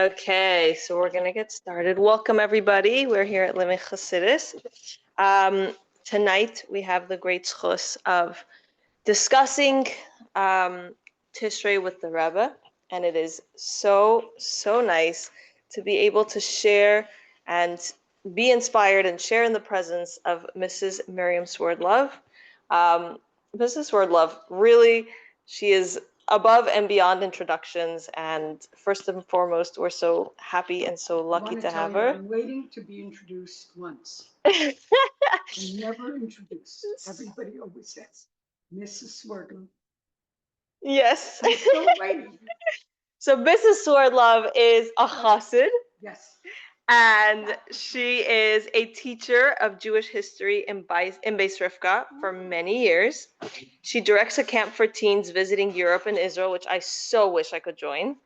Okay, so we're going to get started. Welcome, everybody. We're here at Limit Chassidus. Tonight, we have the great zchus of discussing Tishrei with the Rebbe, and it is so nice to be able to share and be inspired and share in the presence of Mrs. Miryam Swerdlov. Mrs. Swerdlov, really, she is above and beyond introductions, and first and foremost, we're so happy and so lucky to have her. I'm waiting to be introduced once. I'm never introduced. Everybody always says, Mrs. Swerdlov. Yes. I'm still waiting. So Mrs. Swerdlov is a chassid. Yes. And she is a teacher of Jewish history in Beis Rivka for many years. She directs a camp for teens visiting Europe and Israel, which I so wish I could join.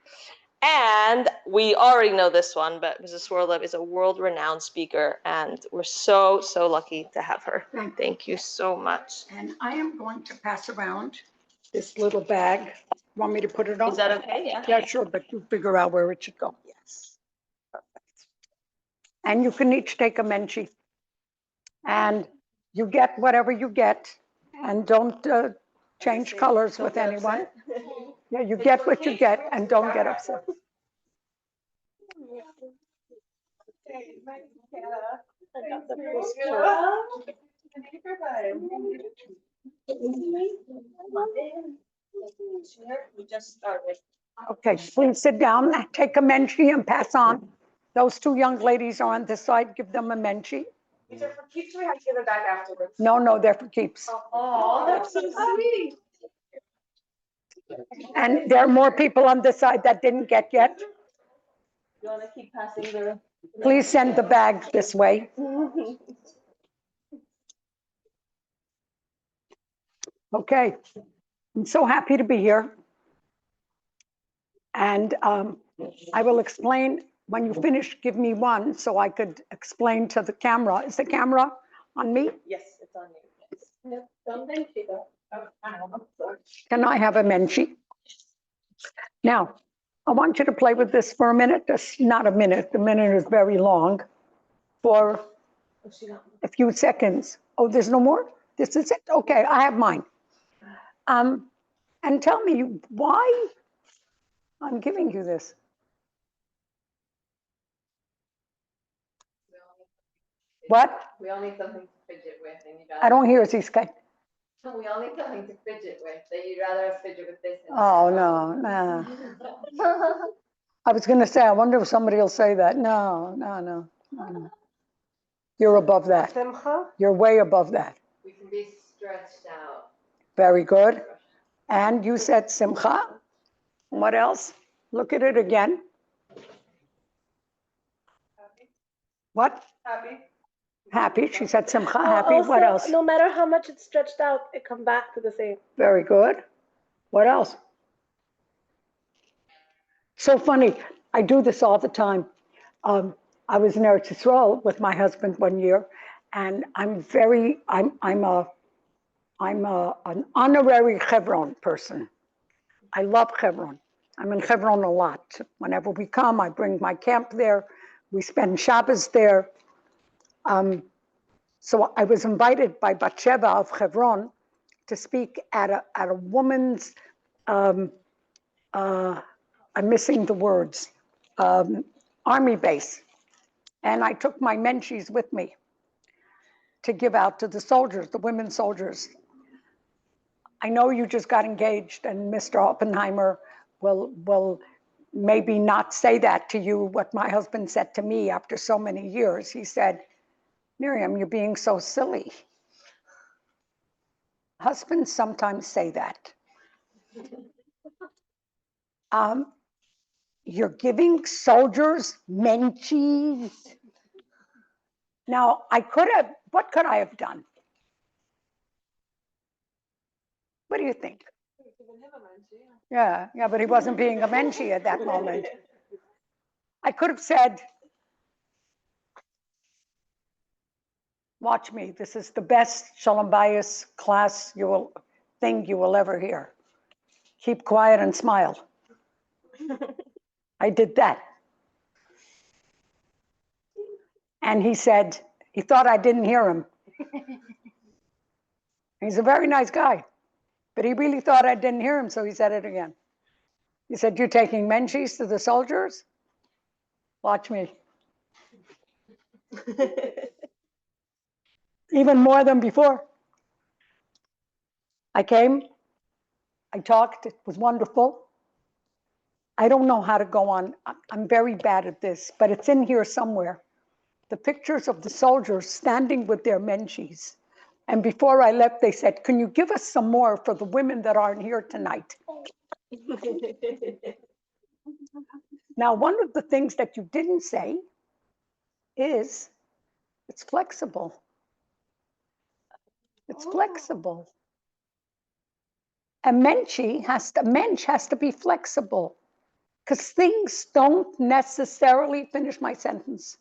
And we already know this one, but Mrs. Swerdlov is a world-renowned speaker, and we're so lucky to have her. Thank you so much. And I am going to pass around this little bag. Want me to put it on? Is that okay? Yeah. Yeah, sure, but you figure out where it should go. Yes. And you can each take a menshi. And you get whatever you get, and don't change colors with anyone. Yeah, you get what you get, and don't get upset. We just started. Okay, please sit down, take a menshi and pass on. Those two young ladies are on this side, give them a menshi. These are for keeps, or we have to give it back afterwards? No, they're for keeps. Oh, that's so sweet. And there are more people on this side that didn't get yet. You want to keep passing the... Please send the bag this way. Okay, I'm so happy to be here. And I will explain, when you finish, give me one so I could explain to the camera. Is the camera on me? Yes, it's on you. Yes. Don't thank you though. Can I have a menshi? Now, I want you to play with this for a minute. Just not a minute. The minute is very long. For a few seconds. Oh, there's no more? This is it? Okay, I have mine. And tell me why I'm giving you this. What? We all need something to fidget with, and you'd I don't hear Ziska. We all need something to fidget with. That you'd rather us fidget with this. Oh, no. I was going to say, I wonder if somebody will say that. No. You're above that. Simcha? You're way above that. We can be stretched out. Very good. And you said simcha. What else? Look at it again. Happy. What? Happy. Happy. She said simcha. Happy. Also, what else? No matter how much it's stretched out, it comes back to the same. Very good. What else? So funny. I do this all the time. I was in Eretz Yisrael with my husband one year, and I'm an honorary Hebron person. I love Hebron. I'm in Hebron a lot. Whenever we come, I bring my camp there. We spend Shabbos there. So I was invited by Batsheva of Hebron to speak at a woman's, I'm missing the words, army base. And I took my menshis with me to give out to the soldiers, the women soldiers. I know you just got engaged, and Mr. Oppenheimer will maybe not say that to you, what my husband said to me after so many years. He said, Miryam, you're being so silly. Husbands sometimes say that. You're giving soldiers menchis. Now, what could I have done? What do you think? Yeah, but he wasn't being a menchi at that moment. I could have said, watch me, this is the best Shalom Bayis class you will ever hear. Keep quiet and smile. I did that. And he said, he thought I didn't hear him. He's a very nice guy, but he really thought I didn't hear him, so he said it again. He said, "You're taking menchies to the soldiers? Watch me." Even more than before. I came, I talked, it was wonderful. I don't know how to go on. I'm very bad at this, but it's in here somewhere. The pictures of the soldiers standing with their menchies. And before I left, they said, "Can you give us some more for the women that aren't here tonight?" Now, one of the things that you didn't say is it's flexible. It's flexible. A mensch has to be flexible, because things don't necessarily, finish my sentence,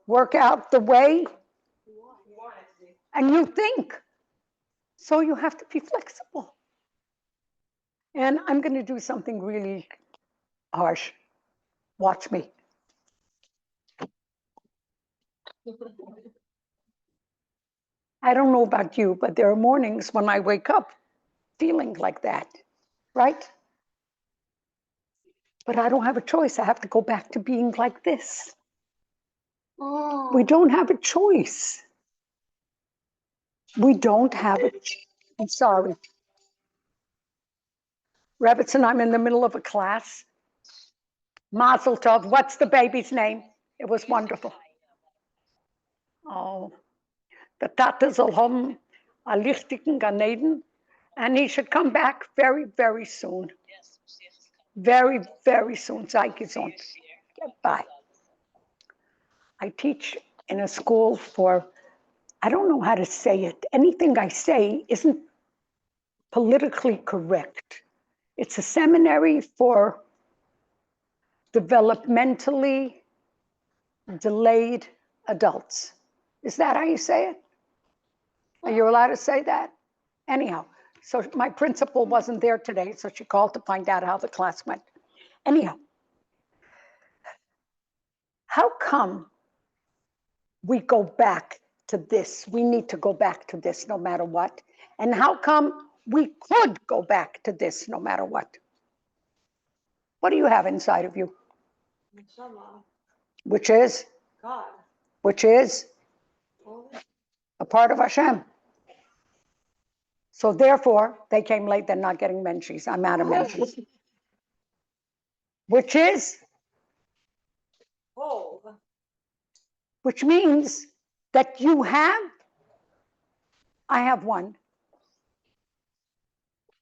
work out the way and you think. So you have to be flexible. And I'm going to do something really harsh. Watch me. I don't know about you, but there are mornings when I wake up feeling like that, right? But I don't have a choice. I have to go back to being like this. We don't have a choice. We don't have it. I'm sorry. Rebbetzin, I'm in the middle of a class. Mazel tov. What's the baby's name? It was wonderful. Oh, the Tata soll haben a lichtigen Gan Eden, and he should come back very, very soon. Very, very soon. Sei gesund. Bye. I teach in a school for, I don't know how to say it. Anything I say isn't politically correct. It's a seminary for developmentally delayed adults. Is that how you say it? Are you allowed to say that? Anyhow, so my principal wasn't there today, so she called to find out how the class went. Anyhow, how come we go back to this? We need to go back to this no matter what. And how come we could go back to this no matter what? What do you have inside of you? Which is? God. Which is? A part of Hashem. So therefore, they came late, they're not getting menchies. I'm out of menchies. Which is? Oh. Which means that you have, I have one.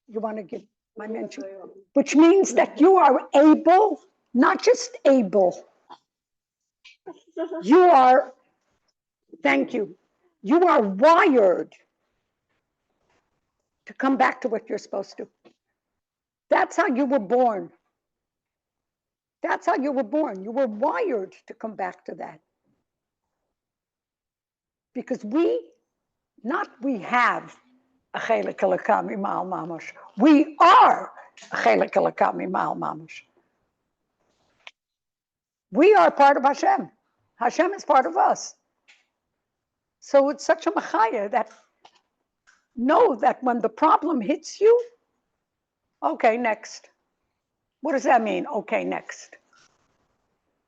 You want to give my mention? Which means that you are able, not just able, you are, thank you, you are wired to come back to what you're supposed to. That's how you were born. That's how you were born. You were wired to come back to that. Because we have a chelik elokah mimal mamash. We are a chelik elokah mimal mamash. We are part of Hashem. Hashem is part of us. So it's such a machaya that know that when the problem hits you, okay, next. What does that mean? Okay, next.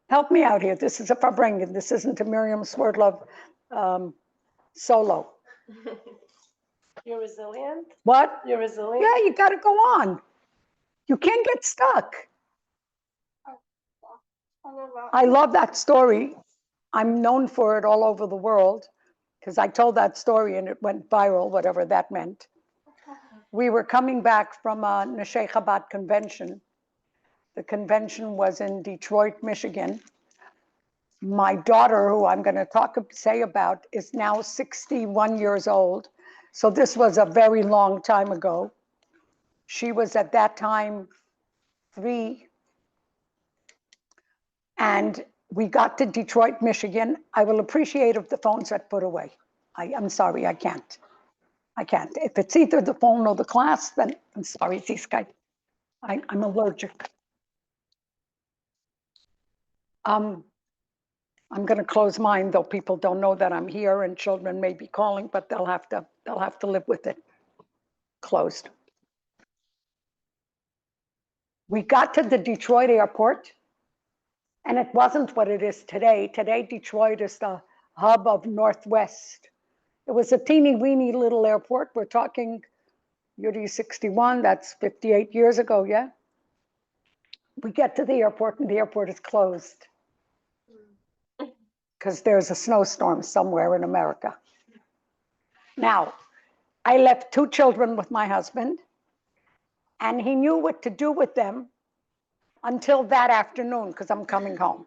Help me out here. This is a Farbrengens. This isn't a Miryam Swerdlov solo. You're resilient? What? You're resilient? Yeah, you got to go on. You can't get stuck. I love that story. I'm known for it all over the world because I told that story and it went viral, whatever that meant. We were coming back from a Neshei Chabad convention. The convention was in Detroit, Michigan. My daughter, who I'm going to say about, is now 61 years old. So this was a very long time ago. She was at that time 3. And we got to Detroit, Michigan. I will appreciate if the phones are put away. I'm sorry, I can't. I can't. If it's either the phone or the class, then I'm sorry, these guys. I'm allergic. I'm I'm going to close mine, though people don't know that I'm here and children may be calling, but they'll have to live with it. Closed. We got to the Detroit airport, and it wasn't what it is today. Today, Detroit is the hub of Northwest. It was a teeny weeny little airport. We're talking UD 61, that's 58 years ago, yeah? We get to the airport and the airport is closed because there's a snowstorm somewhere in America. Now, I left 2 children with my husband, and he knew what to do with them until that afternoon because I'm coming home.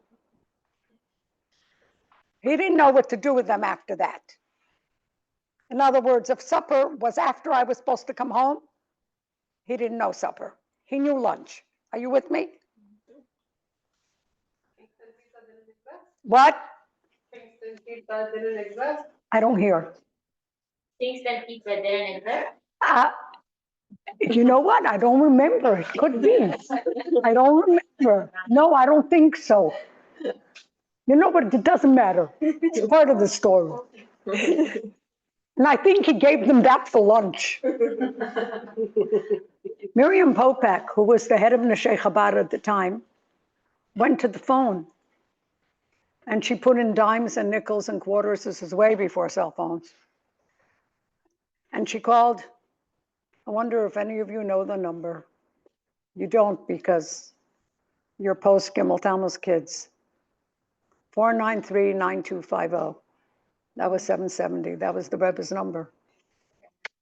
He didn't know what to do with them after that. In other words, if supper was after I was supposed to come home, he didn't know supper. He knew lunch. Are you with me? What? I don't hear. Things that pizza didn't exist. You know what? I don't remember. It could be. I don't remember. No, I don't think so. You know, but it doesn't matter. It's part of the story. And I think he gave them that for lunch. Miryam Popak, who was the head of Neshei Chabad at the time, went to the phone. And she put in dimes and nickels and quarters. This is way before cell phones. And she called. I wonder if any of you know the number. You don't because you're post Gimel Tammuz kids. 493-9250. That was 770. That was the Rebbe's number.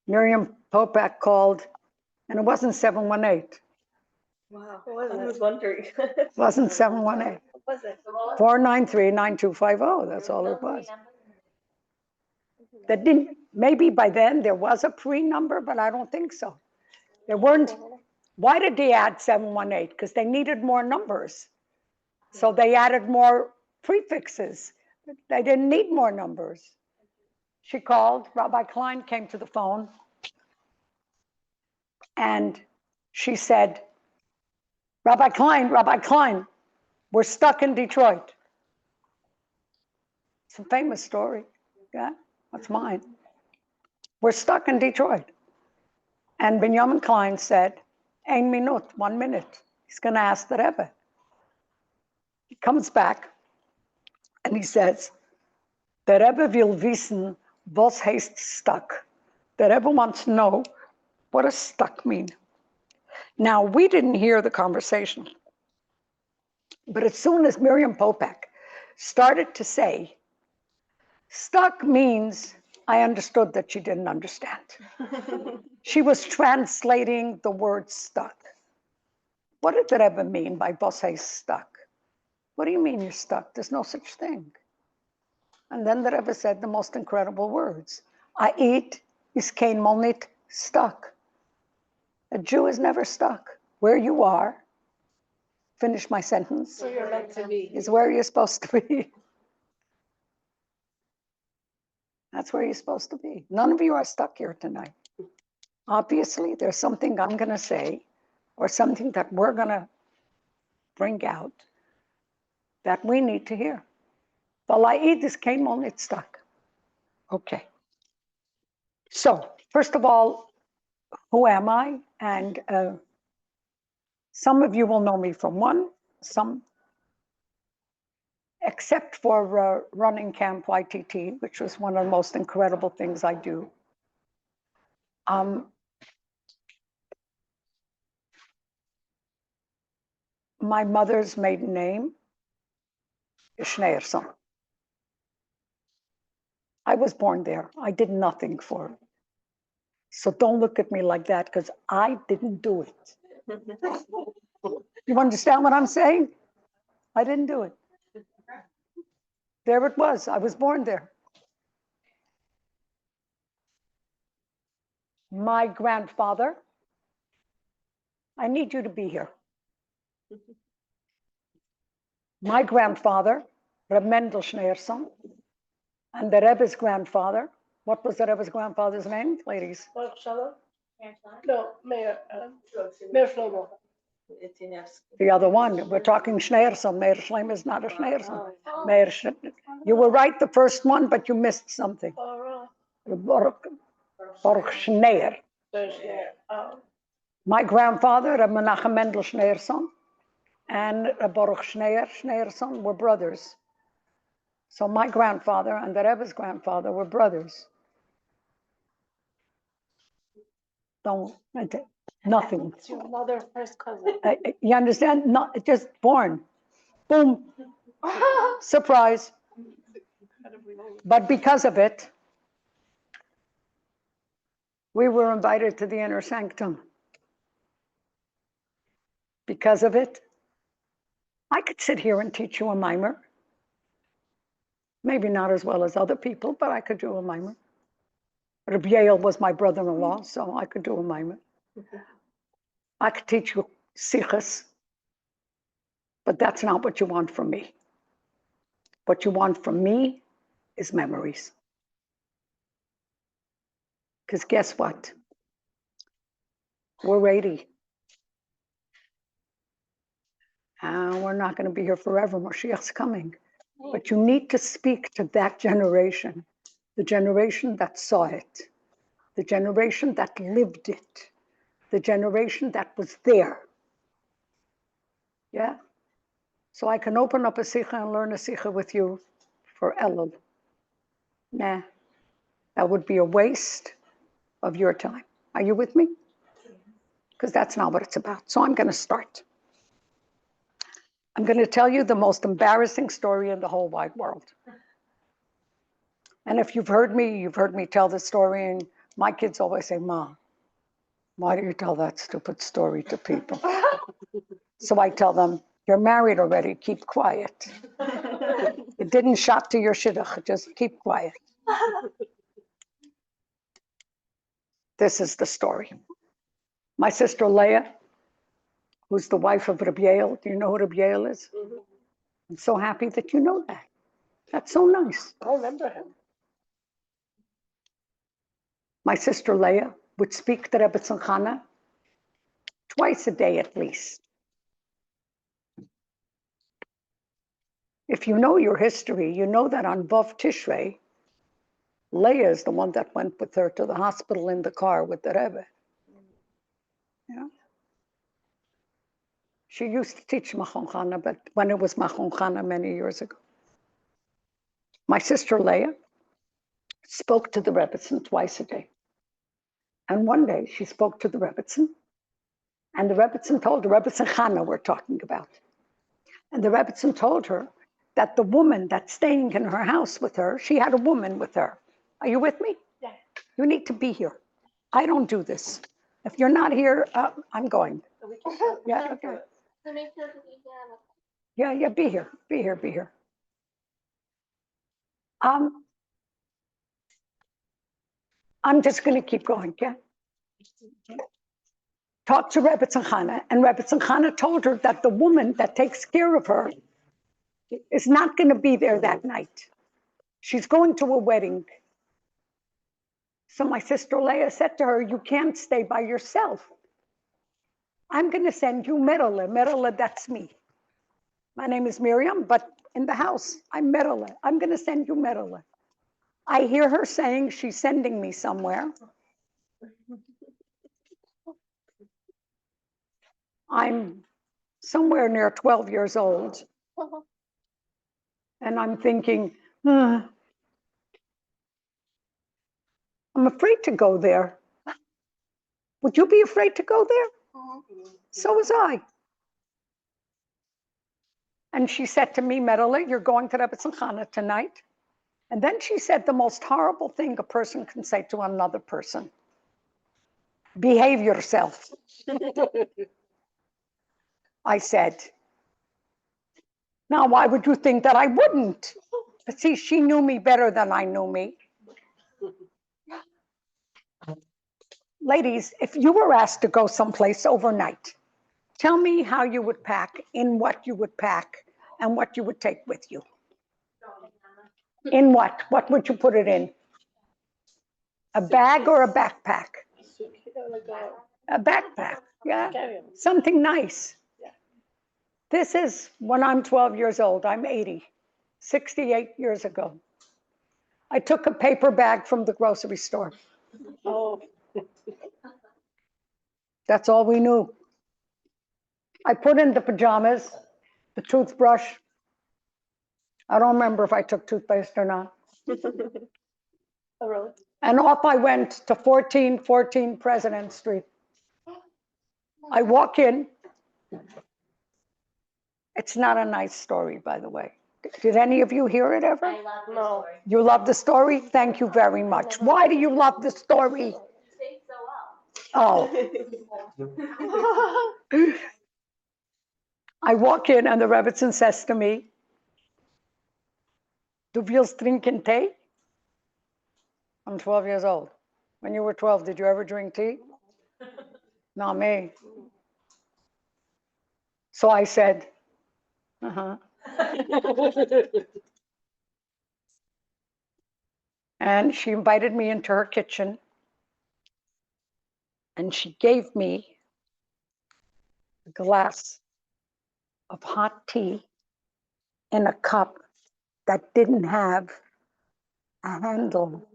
Miryam Popak called, and it wasn't 718. Wow. I was wondering. It wasn't 718. What was it? 493-9250. That's all it was. That didn't, maybe by then there was a pre-number, but I don't think so. There weren't. Why did they add 718? Because they needed more numbers. So they added more prefixes. They didn't need more numbers. She called, Rabbi Klein came to the phone, and she said, Rabbi Klein, we're stuck in Detroit. It's a famous story, yeah, that's mine. We're stuck in Detroit. And Benjamin Klein said, ein minut, 1 minute. He's gonna ask the Rebbe. He comes back and he says, the Rebbe will wissen, was heißt stuck. The Rebbe wants to know, what does stuck mean? Now, we didn't hear the conversation, but as soon as Miryam Popak started to say, stuck means, I understood that she didn't understand. She was translating the word stuck. What did the Rebbe mean by was heißt stuck? What do you mean you're stuck? There's no such thing. And then the Rebbe said the most incredible words. I eat is kein mal nit stuck. A Jew is never stuck. Where you are, finish my sentence, Where you're meant to be. is where you're supposed to be. That's where you're supposed to be. None of you are stuck here tonight. Obviously, there's something I'm going to say or something that we're going to bring out that we need to hear. Vala'id is kein mal nit stuck. Okay. So, first of all, who am I? And some of you will know me from one, some, except for running Camp YTT, which was one of the most incredible things I do. My mother's maiden name is Schneerson. I was born there. I did nothing for it. So don't look at me like that because I didn't do it. You understand what I'm saying? I didn't do it. There it was. I was born there. My grandfather, I need you to be here. My grandfather, Reb Mendel Schneerson, and the Rebbe's grandfather. What was the Rebbe's grandfather's name, ladies? Baruch Shalom? No, Mayor Shlomo. The other one. We're talking Schneerson. Meir Shleim is not a Schneerson. Meir You were right the first one, but you missed something. Baruch Schneer. My grandfather, Reb Menachem Mendel Schneerson, and Baruch Schneerson were brothers. So my grandfather and the Rebbe's grandfather were brothers. Nothing. It's your mother, first cousin. You understand? Not just born. Boom. Surprise. But because of it, we were invited to the inner sanctum. Because of it, I could sit here and teach you a mimer. Maybe not as well as other people, but I could do a mimer. Rebbe Yael was my brother-in-law, so I could do a mimer. I could teach you sichas, but that's not what you want from me. What you want from me is memories. Because guess what? We're 80. And we're not going to be here forever. Moshiach's coming. But you need to speak to that generation, the generation that saw it, the generation that lived it, the generation that was there. Yeah? So I can open up a sikha and learn a sikha with you for Elul. Nah, that would be a waste of your time. Are you with me? Because that's not what it's about. So I'm going to start. I'm going to tell you the most embarrassing story in the whole wide world. And if you've heard me tell this story, and my kids always say, Mom, why do you tell that stupid story to people? So I tell them, you're married already, keep quiet. It didn't shot to your shidduch, just keep quiet. This is the story. My sister Leah, who's the wife of Rebbe Yael, do you know who Rebbe Yael is? Mm-hmm. I'm so happy that you know that. That's so nice. I remember him. My sister Leah would speak to Rebbetzin Chana twice a day at least. If you know your history, you know that on Vav Tishrei, Leah is the one that went with her to the hospital in the car with the Rebbe. Yeah. She used to teach Machon Chana, but when it was Machon Chana many years ago. My sister Leah spoke to the Rebbetzin twice a day. And one day she spoke to the Rebbetzin, and the Rebbetzin told her, Rebbetzin Chana we're talking about. And the Rebbetzin told her that the woman that's staying in her house with her, she had a woman with her. Are you with me? Yeah. You need to be here. I don't do this. If you're not here, I'm going. Yeah, okay. Yeah, be here. I'm just going to keep going, yeah? Talked to Rebbetzin Chana, and Rebbetzin Chana told her that the woman that takes care of her is not going to be there that night. She's going to a wedding. So my sister Leah said to her, you can't stay by yourself. I'm going to send you Merele. Merele, that's me. My name is Miryam, but in the house, I'm Merele. I'm going to send you Merele. I hear her saying she's sending me somewhere. I'm somewhere near 12 years old. And I'm thinking, I'm afraid to go there. Would you be afraid to go there? So was I. And she said to me, Merele, you're going to Rebbetzin Chana tonight. And then she said the most horrible thing a person can say to another person. Behave yourself. I said, now why would you think that I wouldn't? But see, she knew me better than I knew me. Ladies, if you were asked to go someplace overnight, tell me how you would pack, in what you would pack, and what you would take with you. In what? What would you put it in? A bag or a backpack? A backpack, yeah. Something nice. This is when I'm 12 years old. I'm 80. 68 years ago. I took a paper bag from the grocery store. Oh. That's all we knew. I put in the pajamas, the toothbrush. I don't remember if I took toothpaste or not. Oh, really? And off I went to 1414 President Street. I walk in. It's not a nice story, by the way. Did any of you hear it ever? I love the No. story. You love the story? Thank you very much. Why do you love the story? You sing so well. Oh, I walk in and the Rebbetzin says to me, "Du willst trinken Tee?" I'm 12 years old. When you were 12, did you ever drink tea? Not me. So I said, uh-huh. And she invited me into her kitchen and she gave me a glass of hot tea in a cup that didn't have a handle.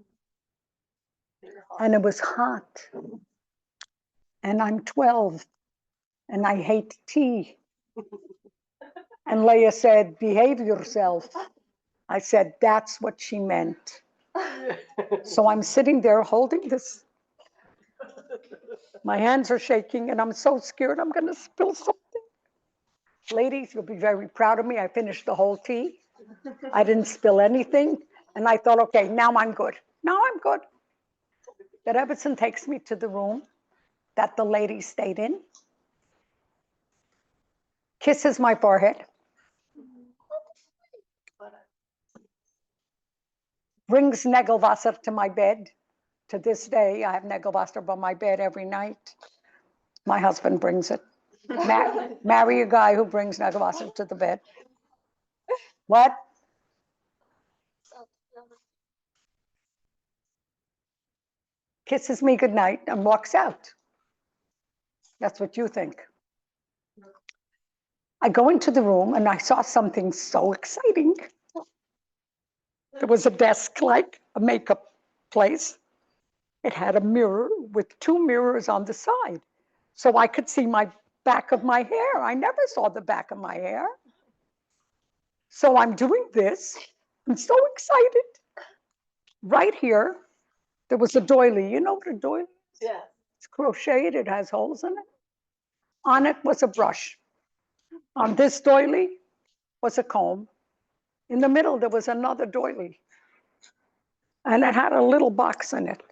And it was hot. And I'm 12 and I hate tea. And Leah said, "Behave yourself." I said, "That's what she meant." So I'm sitting there holding this. My hands are shaking and I'm so scared I'm going to spill something. Ladies, you'll be very proud of me. I finished the whole tea. I didn't spill anything. And I thought, okay, now I'm good. Now I'm good. The Rebbetzin takes me to the room that the lady stayed in, kisses my forehead, brings Negelwasser to my bed. To this day, I have Negelwasser by my bed every night. My husband brings it. Marry a guy who brings Negelwasser to the bed. What? Kisses me goodnight and walks out. That's what you think. I go into the room and I saw something so exciting. There was a desk like a makeup place. It had a mirror with 2 mirrors on the side. So I could see my back of my hair. I never saw the back of my hair. So I'm doing this. I'm so excited. Right here, there was a doily. You know what a doily is? Yeah. It's crocheted, it has holes in it. On it was a brush. On this doily was a comb. In the middle, there was another doily. And it had a little box in it.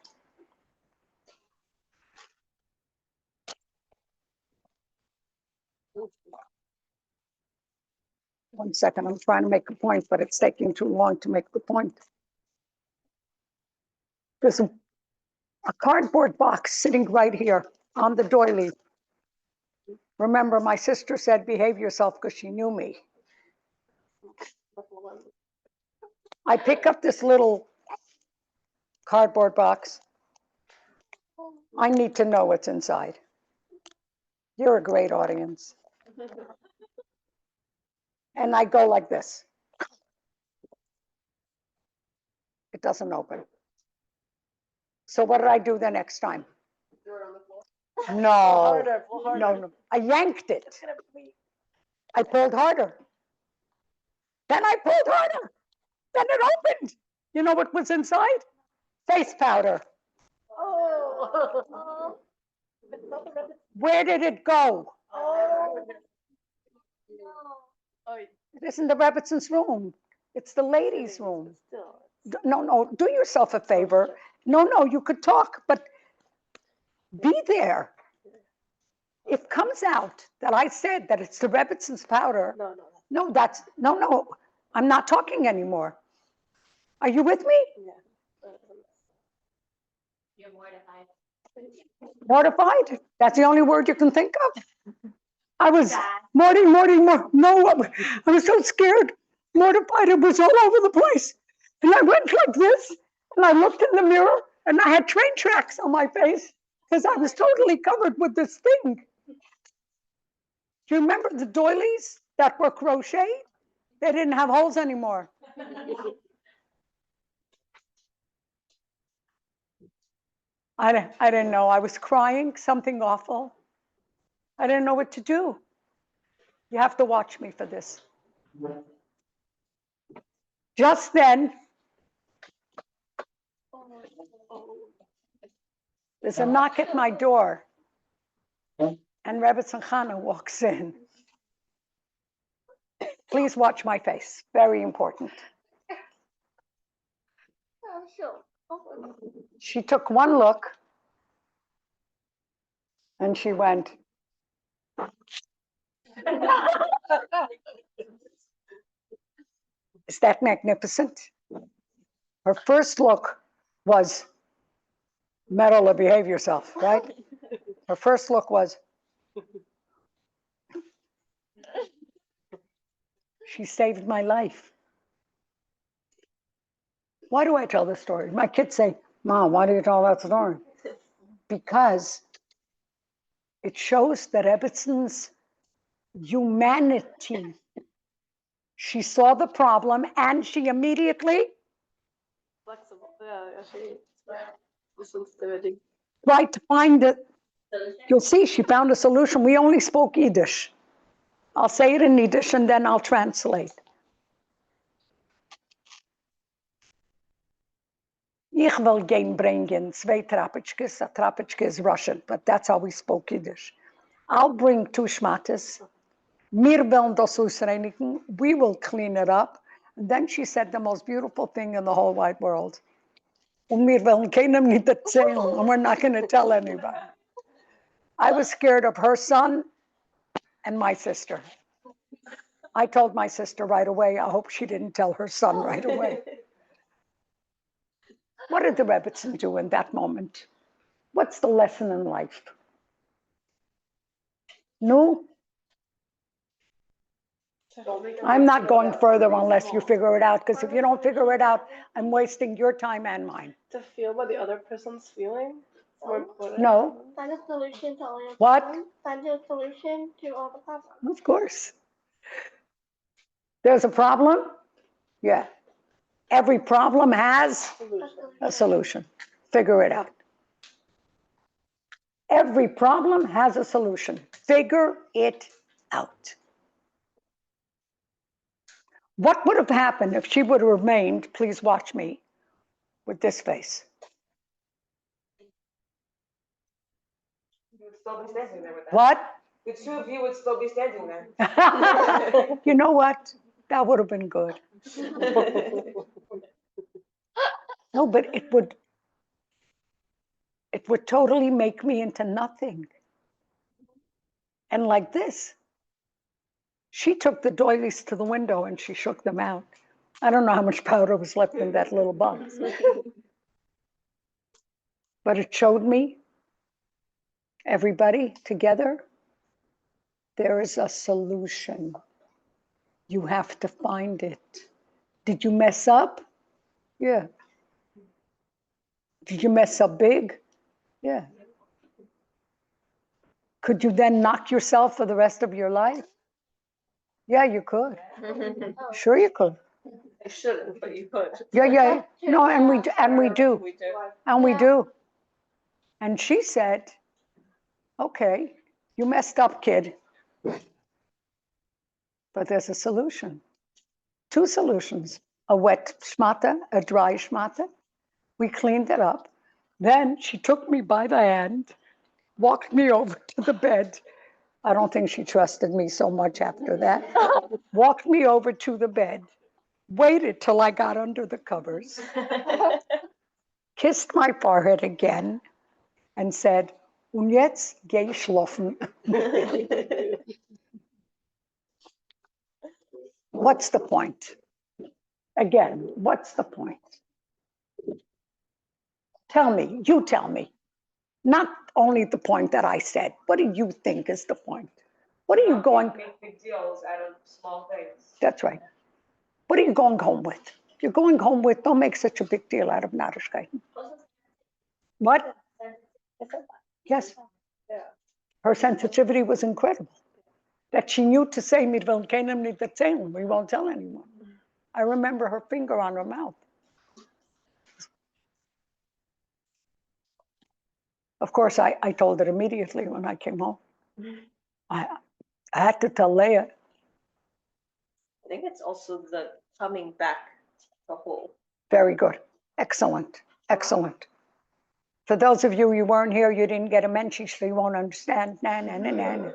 One second, I'm trying to make a point, but it's taking too long to make the point. There's a cardboard box sitting right here on the doily. Remember, my sister said, "Behave yourself," because she knew me. I pick up this little cardboard box. I need to know what's inside. You're a great audience. And I go like this. It doesn't open. So what did I do the next time? No, Harder, harder. no. I yanked it. I pulled harder. Then I pulled harder. Then it opened. You know what was inside? Face powder. Oh. Where did it go? Oh. It isn't the Rebbetzins' room. It's the ladies' room. Still. No, do yourself a favor. No, you could talk, but be there. If it comes out that I said that it's the Rebbetzins' powder, no, I'm not talking anymore. Are you with me? Yeah. You're mortified. Mortified? That's the only word you can think of? I was, Sad. Morty, no, I was so scared, mortified, it was all over the place. And I went like this, and I looked in the mirror, and I had train tracks on my face, because I was totally covered with this thing. Do you remember the doilies that were crocheted? They didn't have holes anymore. I didn't know. I was crying, something awful. I didn't know what to do. You have to watch me for this. Just then, there's a knock at my door, and Rebbetzin Chana walks in. Please watch my face. Very important. She took one look, and she went. Is that magnificent? Her first look was, Metal, behave yourself, right? Her first look was, she saved my life. Why do I tell this story? My kids say, Mom, why do you tell that story? Because it shows that Rebetzin's humanity. She saw the problem and she immediately Flexible. Yeah, she listens to everything. tried to find it. You'll see, she found a solution. We only spoke Yiddish. I'll say it in Yiddish and then I'll translate. Ich will gehen bringen zwei Trappitschkes. A Trappitschke is Russian, but that's how we spoke Yiddish. I'll bring two schmattes. Wir wollen das ausreinigen. We will clean it up. And then she said the most beautiful thing in the whole wide world. Und wir wollen keinem nicht erzählen. And we're not going to tell anybody. I was scared of her son and my sister. I told my sister right away. I hope she didn't tell her son right away. What did the Rebbetzin do in that moment? What's the lesson in life? No? I'm not going further unless you figure it out, because if you don't figure it out, I'm wasting your time and mine. To feel what the other person's feeling is more important. No. Find a solution to all your What? problems. Find a solution to all the problems. Of course. There's a problem? Yeah. Every problem has a solution. Figure it out. Every problem has a solution. Figure it out. What would have happened if she would have remained, please watch me, with this face? You would still be standing there with that. What? The two of you would still be standing there. You know what? That would have been good. No, but it would totally make me into nothing. And like this, she took the doilies to the window and she shook them out. I don't know how much powder was left in that little box. But it showed me, everybody together, there is a solution. You have to find it. Did you mess up? Yeah. Did you mess up big? Yeah. Could you then knock yourself for the rest of your life? Yeah, you could. Sure you could. I shouldn't, but you could. Yeah. No, and we do. We do. And we Yeah. do. And she said, okay, you messed up, kid. But there's a solution. Two solutions. A wet schmata, a dry schmata. We cleaned it up. Then she took me by the hand, walked me over to the bed. I don't think she trusted me so much after that. Walked me over to the bed, waited till I got under the covers, kissed my forehead again, and said, und jetzt geh schlafen. What's the point? Again, what's the point? Tell me, you tell me. Not only the point that I said, what do you think is the point? What are you going? Make big deals out of small things. That's right. What are you going home with? If you're going home with, don't make such a big deal out of Narishkeit. What? Yes. Yeah. Her sensitivity was incredible. That she knew to say, we won't tell anyone. I remember her finger on her mouth. Of course, I told her immediately when I came home. I had to tell Leah. I think it's also the coming back to whole. Very good. Excellent. Excellent. For those of you weren't here, you didn't get a mention, so you won't understand. Nah, nah, nah, nah, nah.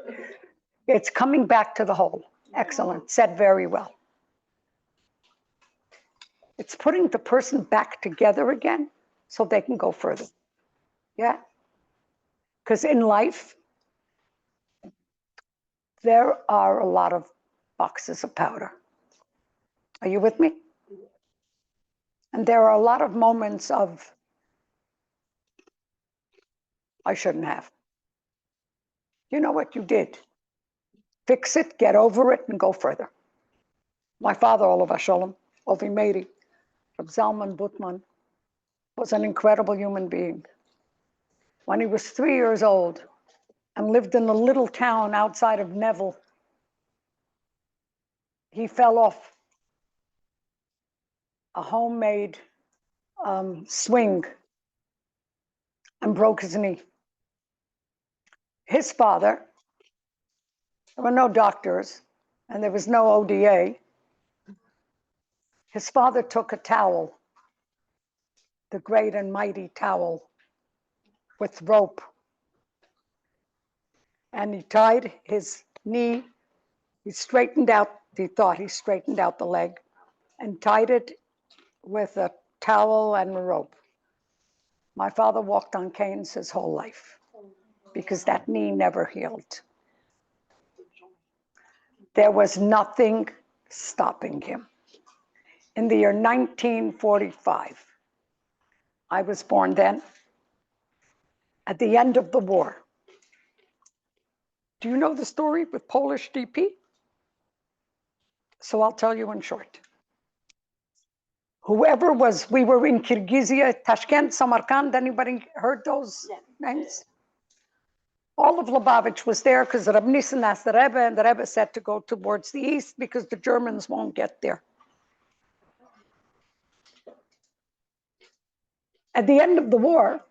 It's coming back to the whole. Excellent. Said very well. It's putting the person back together again so they can go further. Yeah? Because in life, there are a lot of boxes of powder. Are you with me? And there are a lot of moments of, I shouldn't have. You know what you did? Fix it, get over it, and go further. My father, Olav Shalom, Ovi Meiri, Reb Zalman Butman, was an incredible human being. When he was 3 years old and lived in a little town outside of Neville, he fell off a homemade swing and broke his knee. His father, there were no doctors and there was no ODA. His father took a towel, the great and mighty towel with rope, and he tied his knee. He straightened out, he thought he straightened out the leg and tied it with a towel and a rope. My father walked on canes his whole life because that knee never healed. There was nothing stopping him. In the year 1945, I was born then, at the end of the war. Do you know the story with Polish DP? So I'll tell you in short. Whoever was, we were in Kyrgyzia, Tashkent, Samarkand. Anybody heard those names? All of Lubavitch was there because Reb Nissen asked the Rebbe, and the Rebbe said to go towards the east because the Germans won't get there. At the end of the war,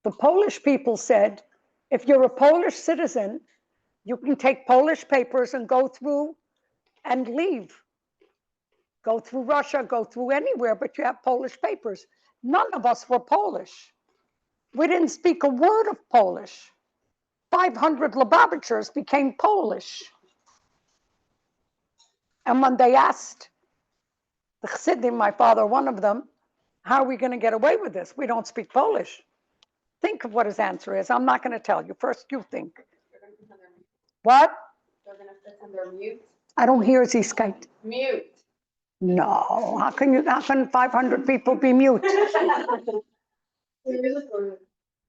the Polish people said, if you're a Polish citizen, you can take Polish papers and go through and leave. Go through Russia, go through anywhere, but you have Polish papers. None of us were Polish. We didn't speak a word of Polish. 500 Lubavitchers became Polish. And when they asked the Chassidim, my father, one of them, how are we going to get away with this? We don't speak Polish. Think of what his answer is. I'm not going to tell you. First, you think. What? They're gonna put under mute. I don't hear Ziskite. Mute. No. How can 500 people be mute?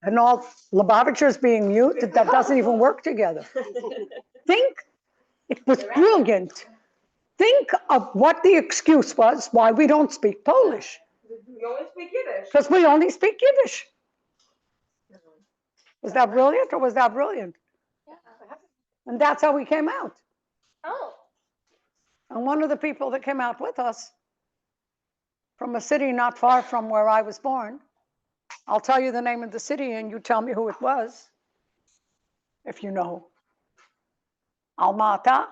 And all Lubavitchers being mute, that doesn't even work together. Think. It was brilliant. Think of what the excuse was why we don't speak Polish. We only speak Yiddish. Because we only speak Yiddish. Was that brilliant or was that brilliant? Yeah. And that's how we came out. Oh. And one of the people that came out with us from a city not far from where I was born, I'll tell you the name of the city and you tell me who it was, if you know. Almata.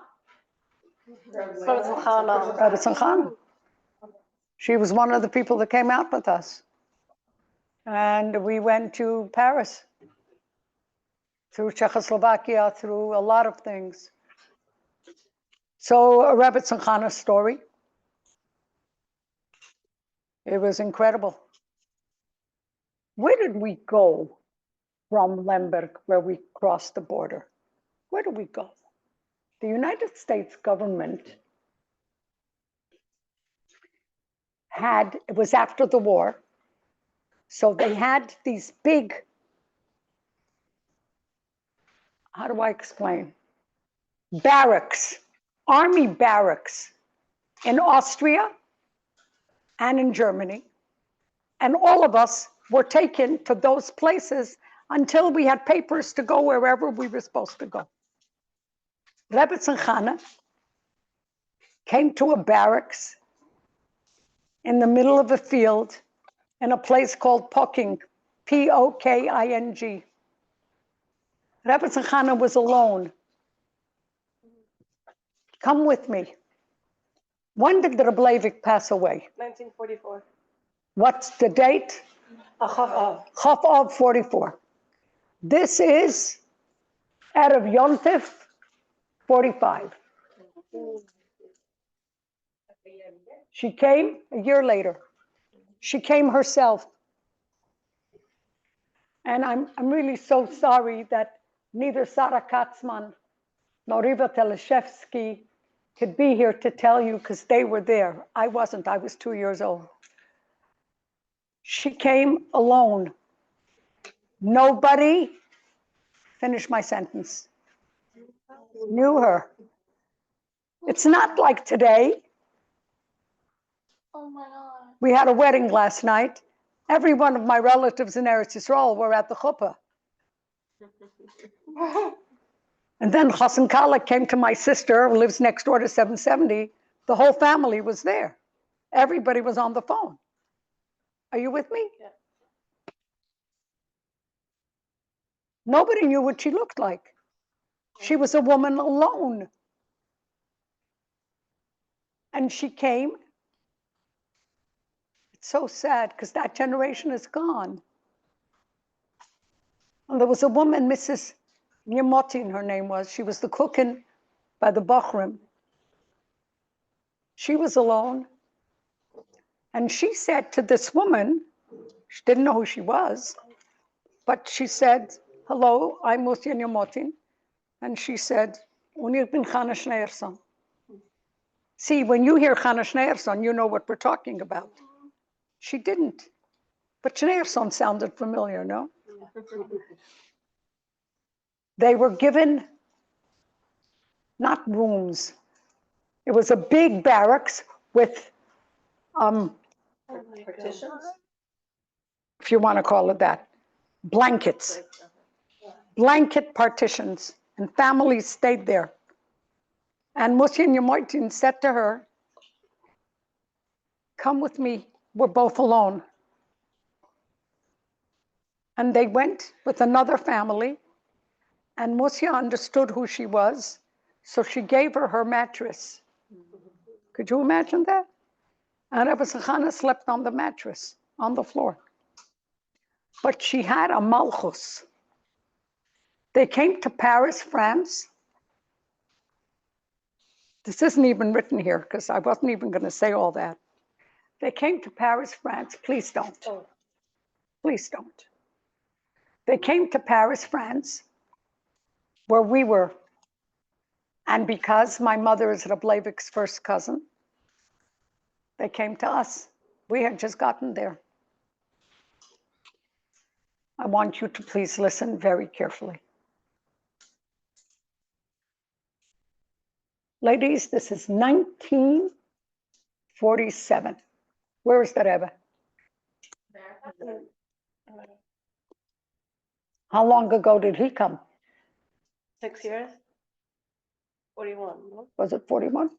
Rebbetzin Chana. She was one of the people that came out with us. And we went to Paris, through Czechoslovakia, through a lot of things. So a Rebbetzin Chana story. It was incredible. Where did we go from Lemberg, where we crossed the border? Where did we go? The United States government it was after the war, so they had these big, how do I explain? Barracks, army barracks in Austria and in Germany. And all of us were taken to those places until we had papers to go wherever we were supposed to go. Rebbetzin Chana came to a barracks in the middle of a field in a place called Poking, P-O-K-I-N-G. Rebbetzin Chana was alone. Come with me. When did the Rebbe pass away? 1944. What's the date? Chaf Av 44. This is Erev Yontif 45. She came a year later. She came herself. And I'm really so sorry that neither Sarah Katzman nor Riva Teleshevsky could be here to tell you because they were there. I wasn't. I was 2 years old. She came alone. Nobody, finish my sentence, knew her. It's not like today. Oh my God. We had a wedding last night. Every one of my relatives in Eretz Yisrael were at the chuppah. And then Chassan Kala came to my sister, who lives next door to 770. The whole family was there. Everybody was on the phone. Are you with me? Yeah. Nobody knew what she looked like. She was a woman alone. And she came. It's so sad because that generation is gone. And there was a woman, Mrs. Nyamotin, her name was. She was the cook by the Bachrim. She was alone. And she said to this woman, she didn't know who she was, but she said, hello, I'm Musia Nyamotin. And she said, Unir bin Chana Schneerson. See, when you hear Chana Schneerson, you know what we're talking about. She didn't. But Schneerson sounded familiar, no? They were given not rooms. It was a big barracks with, Partitions? if you want to call it that, blankets, blanket partitions, and families stayed there. And Musia Nyamotin said to her, come with me, we're both alone. And they went with another family, and Musia understood who she was, so she gave her her mattress. Could you imagine that? And Rebbetzin Chana slept on the mattress, on the floor. But she had a malchus. They came to Paris, France. This isn't even written here because I wasn't even going to say all that. They came to Paris, France. Please don't. Please don't. They came to Paris, France, where we were. And because my mother is Rebbe's first cousin, they came to us. We had just gotten there. I want you to please listen very carefully. Ladies, this is 1947. Where is the Rebbe? How long ago did he come? 6 years? 41, no? Was it 41?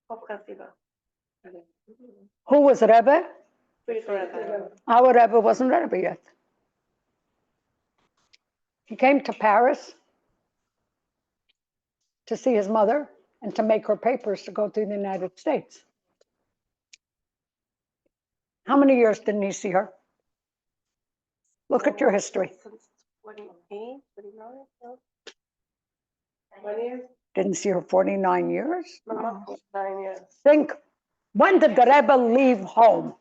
Rebbe. Who was Rebbe? Our Rebbe wasn't Rebbe yet. He came to Paris to see his mother and to make her papers to go to the United States. How many years didn't he see her? Look at your history. Since 28, 29, no? 20 years? Didn't see her 49 years? No, not 9 years. Think, when did the Rebbe leave home?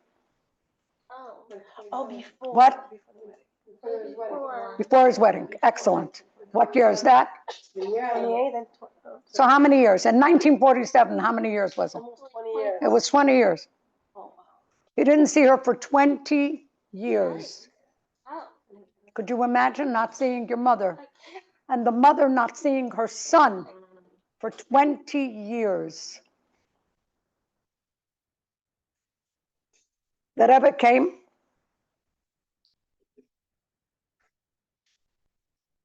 Oh, before. What? Before. Before his wedding. Excellent. What year is that? 28 and So how many years? In 1947, how many years was it? almost 20 years. It was 20 years. Oh, wow. He didn't see her for 20 years. Oh. Could you imagine not seeing your mother? And the mother not seeing her son for 20 years. The Rebbe came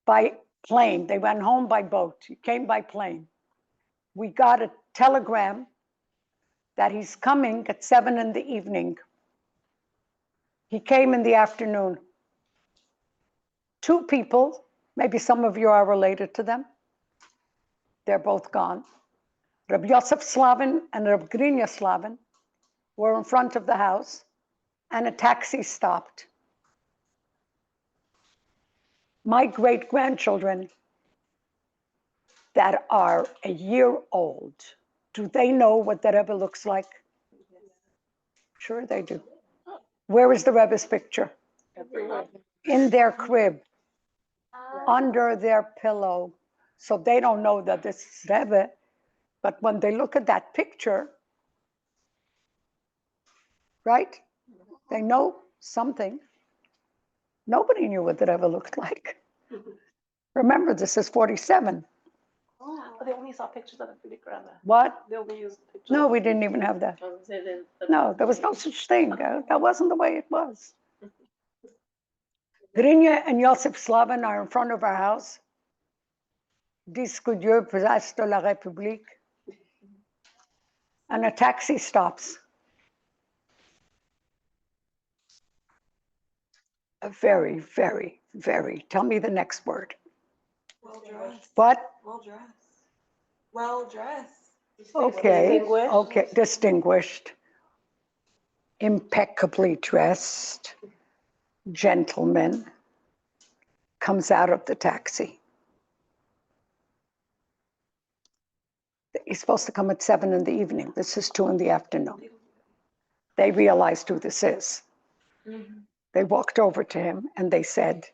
by plane. They went home by boat. He came by plane. We got a telegram that he's coming at 7 in the evening. He came in the afternoon. 2 people, maybe some of you are related to them. They're both gone. Reb Yosef Slavin and Reb Grinya Slavin were in front of the house, and a taxi stopped. My great-grandchildren that are a year old, do they know what the Rebbe looks like? Sure they do. Where is the Rebbe's picture? In their crib, under their pillow. So they don't know that this is Rebbe, but when they look at that picture, right, they know something. Nobody knew what the Rebbe looked like. Remember, this is 47. But they only saw pictures of the big grandma. What? They only used pictures. No, we didn't even have that. No, there was no such thing. That wasn't the way it was. Grinya and Yosef Slavin are in front of our house. Disque Dieu, Place de la République. And a taxi stops. A very, very, very, tell me the next word. Well dressed. What? Well dressed. Well dressed. Okay, Distinguished. okay, distinguished, impeccably dressed gentleman comes out of the taxi. He's supposed to come at 7 in the evening. This is 2 in the afternoon. They realized who this is. They walked over to him and they said,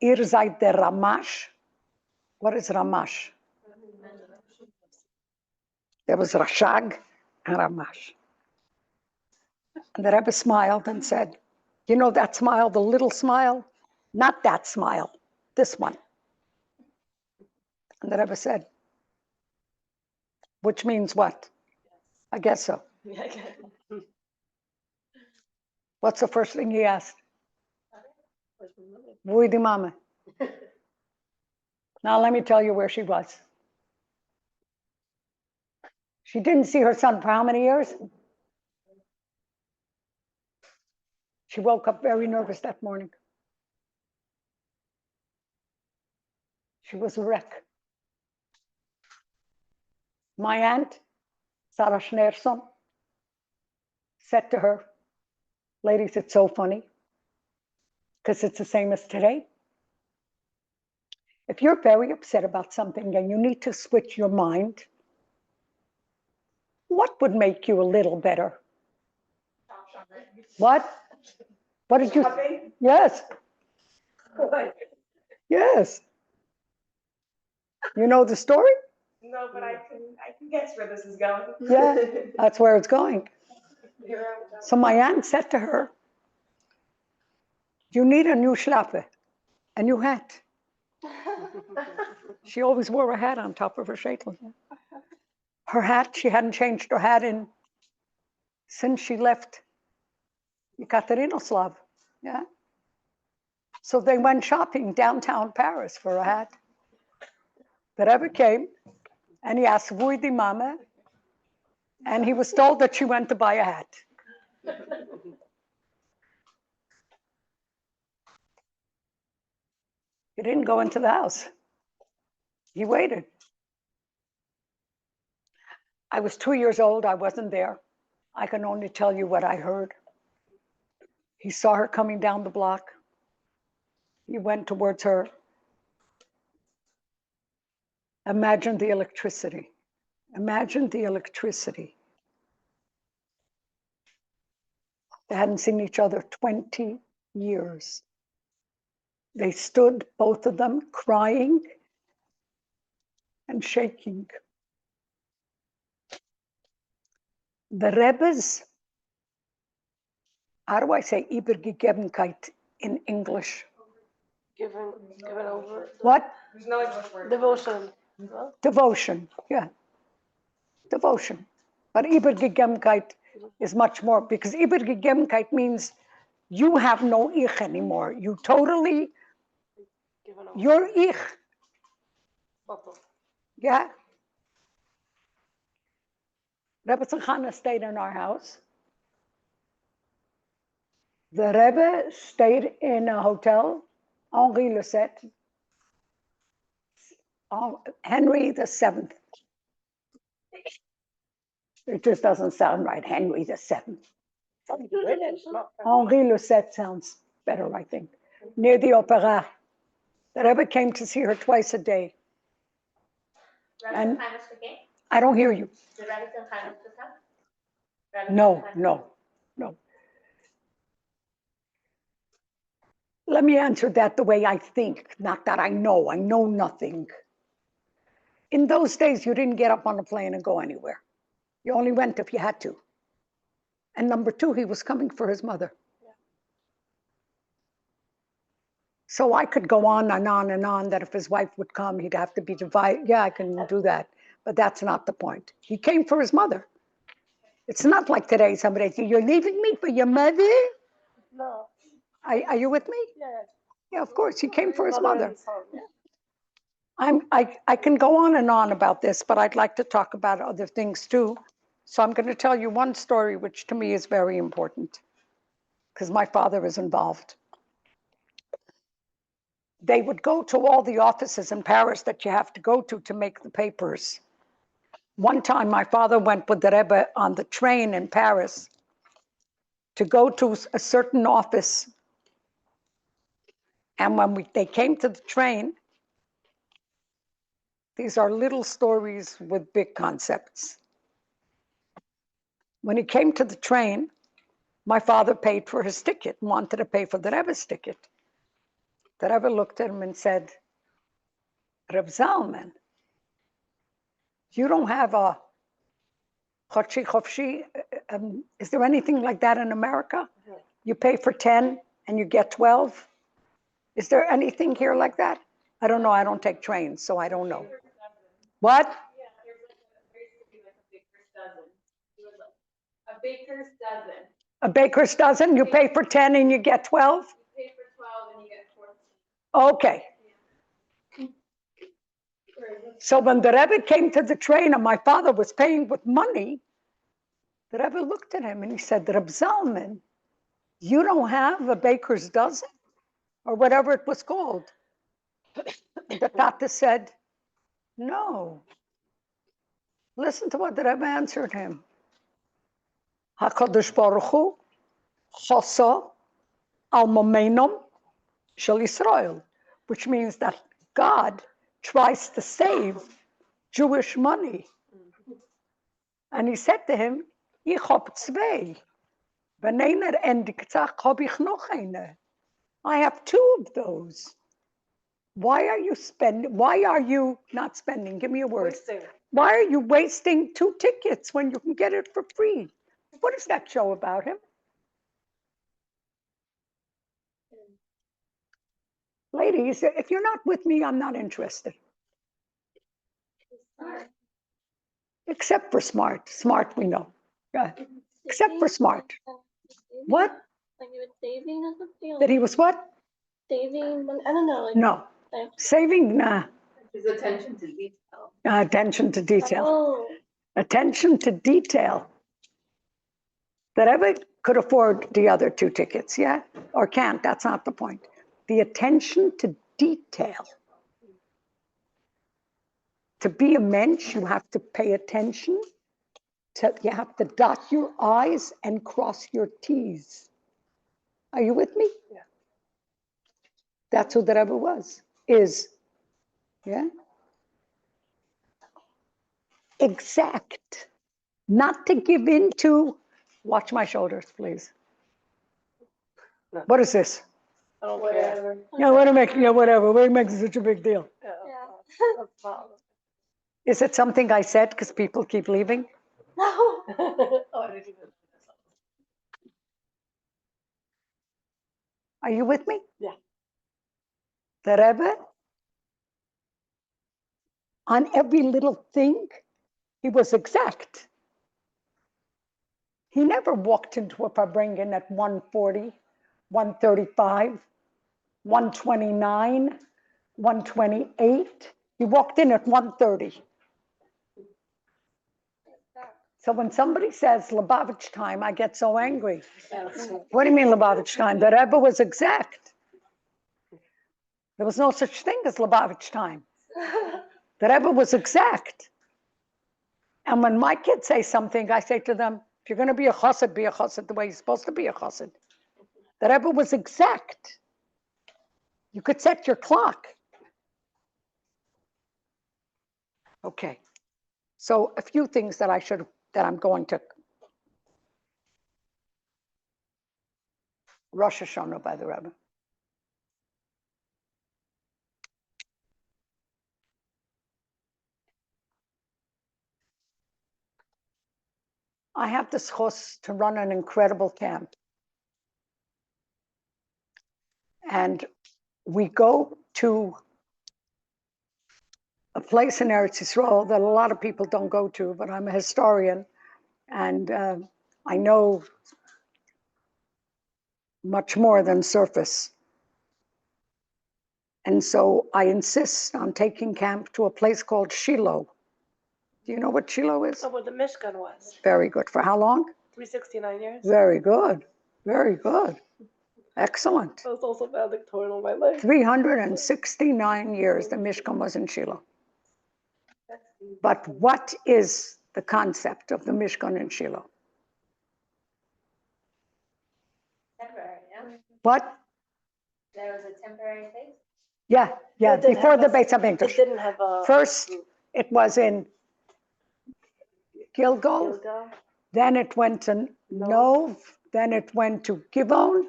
"Ihr seid der Ramash." What is Ramash? There was Rashag and Ramash. And the Rebbe smiled and said, "You know that smile, the little smile? Not that smile, this one." And the Rebbe said, "Which means what?" "I guess so." What's the first thing he asked? "Wo die Mama?" Now let me tell you where she was. She didn't see her son for how many years? She woke up very nervous that morning. She was a wreck. My aunt, Sarah Schneerson, said to her, "Ladies, it's so funny, because it's the same as today. If you're very upset about something and you need to switch your mind, what would make you a little better?" What? What did you say? Yes. Yes. You know the story? No, but I can guess where this is going. Yeah, that's where it's going. So my aunt said to her, "You need a new schlappe, a new hat." She always wore a hat on top of her shaitel. Her hat, she hadn't changed her hat since she left Yekaterinoslav. Yeah. So they went shopping downtown Paris for a hat. The Rebbe came and he asked, "Wo die Mama?" And he was told that she went to buy a hat. He didn't go into the house. He waited. I was 2 years old. I wasn't there. I can only tell you what I heard. He saw her coming down the block. He went towards her. Imagine the electricity. Imagine the electricity. They hadn't seen each other 20 years. They stood, both of them, crying and shaking. The Rebbe's, how do I say Übergegebenkeit in English? Given over. What? There's no English word. Devotion. Devotion, yeah. Devotion. But Übergegebenkeit is much more, because Übergegebenkeit means you have no ich anymore. You totally, Given over. you're ich. Yeah. Rebbetzin Chana stayed in our house. The Rebbe stayed in a hotel, Henri Lucet, Henry the Seventh. It just doesn't sound right, Henry the Seventh. Henri Lucet sounds better, I think. Near the Opera. The Rebbe came to see her twice a day. And I don't hear you. No. Let me answer that the way I think, not that I know. I know nothing. In those days, you didn't get up on a plane and go anywhere. You only went if you had to. And number two, he was coming for his mother. So I could go on and on and on that if his wife would come, he'd have to be divided. Yeah, I can do that. But that's not the point. He came for his mother. It's not like today, somebody says, you're leaving me for your mother? No. Are you with me? Yeah. Yeah, of course. He came for his Mother mother. and son, yeah. I can go on and on about this, but I'd like to talk about other things too. So I'm going to tell you one story, which to me is very important, because my father is involved. They would go to all the offices in Paris that you have to go to make the papers. One time, my father went with the Rebbe on the train in Paris to go to a certain office. And when they came to the train, these are little stories with big concepts. When he came to the train, my father paid for his ticket and wanted to pay for the Rebbe's ticket. The Rebbe looked at him and said, Reb Zalman, you don't have a chofshi. Is there anything like that in America? You pay for 10 and you get 12? Is there anything here like that? I don't know. I don't take trains, so I don't know. What? A baker's dozen. A baker's dozen? You pay for 10 and you get 12? You pay for 12 and you get 14. Okay. So when the Rebbe came to the train and my father was paying with money, the Rebbe looked at him and he said, Reb Zalman, you don't have a baker's dozen? Or whatever it was called. The Tata said, no. Listen to what the Rebbe answered him. HaKadosh Baruch Hu Chasa al Momenum Shel Yisrael, which means that God tries to save Jewish money. And he said to him, Ich hab zwei. Wenn einer endigt sagt, hab ich noch eine. I have two of those. Why are you not spending? Give me a word. Wasting. Why are you wasting 2 tickets when you can get it for free? What does that show about him? Ladies, if you're not with me, I'm not interested. Except for smart. Smart, we know. Yeah. Except for smart. What? Like he was saving or something? That he was what? Saving, I don't know. Like, No. Saving, nah. His attention to detail. Attention to detail. Oh. Attention to detail. That Rebbe could afford the other 2 tickets, yeah? Or can't, that's not the point. The attention to detail. To be a mensch, you have to pay attention. You have to dot your I's and cross your T's. Are you with me? Yeah. That's who the Rebbe was, is. Yeah? Exact. Not to give in to, watch my shoulders, please. No. What is this? I don't care. Whatever. Yeah, what make, yeah, whatever. What makes such a big deal? Yeah. Yeah. That's fine. Is it something I said because people keep leaving? No. Oh, I didn't even. Are you with me? Yeah. The Rebbe, on every little thing, he was exact. He never walked into a Farbrengen at 140, 135, 129, 128. He walked in at 130. So when somebody says Lubavitch time, I get so angry. What do you mean Lubavitch time? The Rebbe was exact. There was no such thing as Lubavitch time. The Rebbe was exact. And when my kids say something, I say to them, if you're going to be a chassid the way you're supposed to be a chassid. The Rebbe was exact. You could set your clock. Okay. So a few things that I'm going to. Rosh Hashanah by the Rebbe. I have the schos to run an incredible camp. And we go to a place in Eretz Yisrael that a lot of people don't go to, but I'm a historian and I know much more than surface. And so I insist on taking camp to a place called Shiloh. Do you know what Shiloh is? So where the Mishkan was. Very good. For how long? 369 years. Very good. Very good. Excellent. I was also valedictorian all my life. 369 years the Mishkan was in Shiloh. But what is the concept of the Mishkan in Shiloh? Temporary, yeah? What? There was a temporary place? Yeah, It didn't before have the a- Beit It HaMikdash. didn't have a. First, it was in Gilgal, Gilgal. then it went to Nov, then it went to Givon,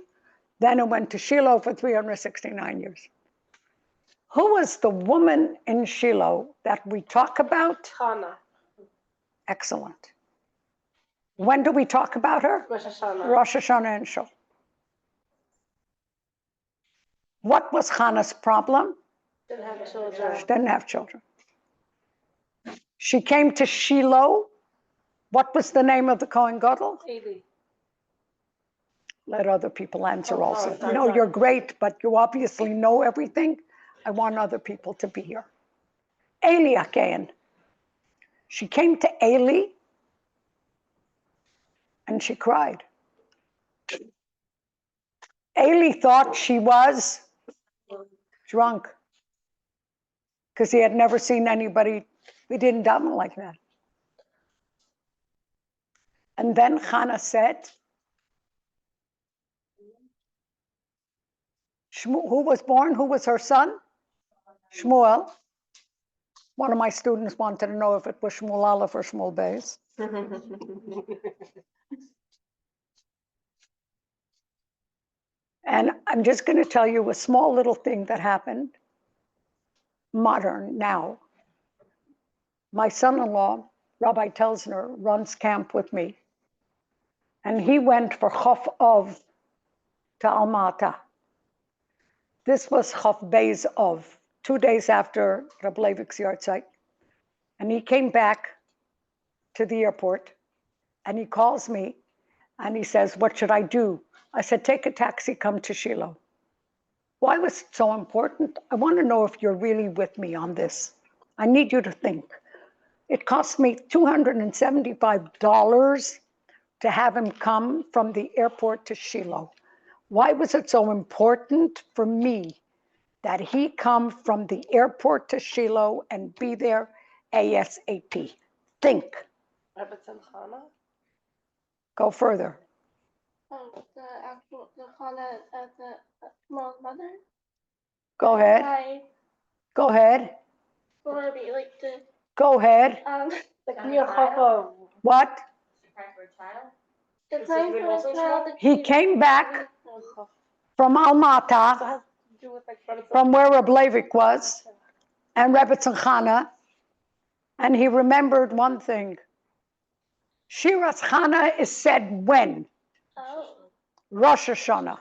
then it went to Shiloh for 369 years. Who was the woman in Shiloh that we talk about? Chana. Excellent. When do we talk about her? Rosh Hashanah. Rosh Hashanah and Shul. What was Hannah's problem? Didn't have children. She didn't have children. She came to Shiloh. What was the name of the Kohen Gadol? Eli. Let other people answer Oh, also. sorry, No, sorry. you're great, but you obviously know everything. I want other people to be here. Eli again. She came to Eli and she cried. Eli thought she was drunk because he had never seen anybody, we didn't daven like that. And then Hannah said, who was born? Who was her son? Shmuel. One of my students wanted to know if it was Shmuel Aleph or Shmuel Beis. And I'm just going to tell you a small little thing that happened, modern now. My son-in-law, Rabbi Telsner, runs camp with me. And he went for Chof Of to Almata. This was Chof Beis Of, 2 days after Reb Leivik's yahrzeit. And he came back to the airport and he calls me and he says, what should I do? I said, take a taxi, come to Shiloh. Why was it so important? I want to know if you're really with me on this. I need you to think. It cost me $275 to have him come from the airport to Shiloh. Why was it so important for me that he come from the airport to Shiloh and be there ASAP? Think. Rebbetzin Chana. Go further. The Chana of the Shmuel's mother. Go ahead. Hi. Go ahead. Or be like the Go ahead. Like near Chofov. What? Surprise for a child? the time for the child. that He she- came back from Almata, So it has to do with like Rebbetzin. from where Reb Leivik was, and Rebbetzin Chana, and he remembered one thing. Shiras Chana is said when? Oh. Rosh Hashanah.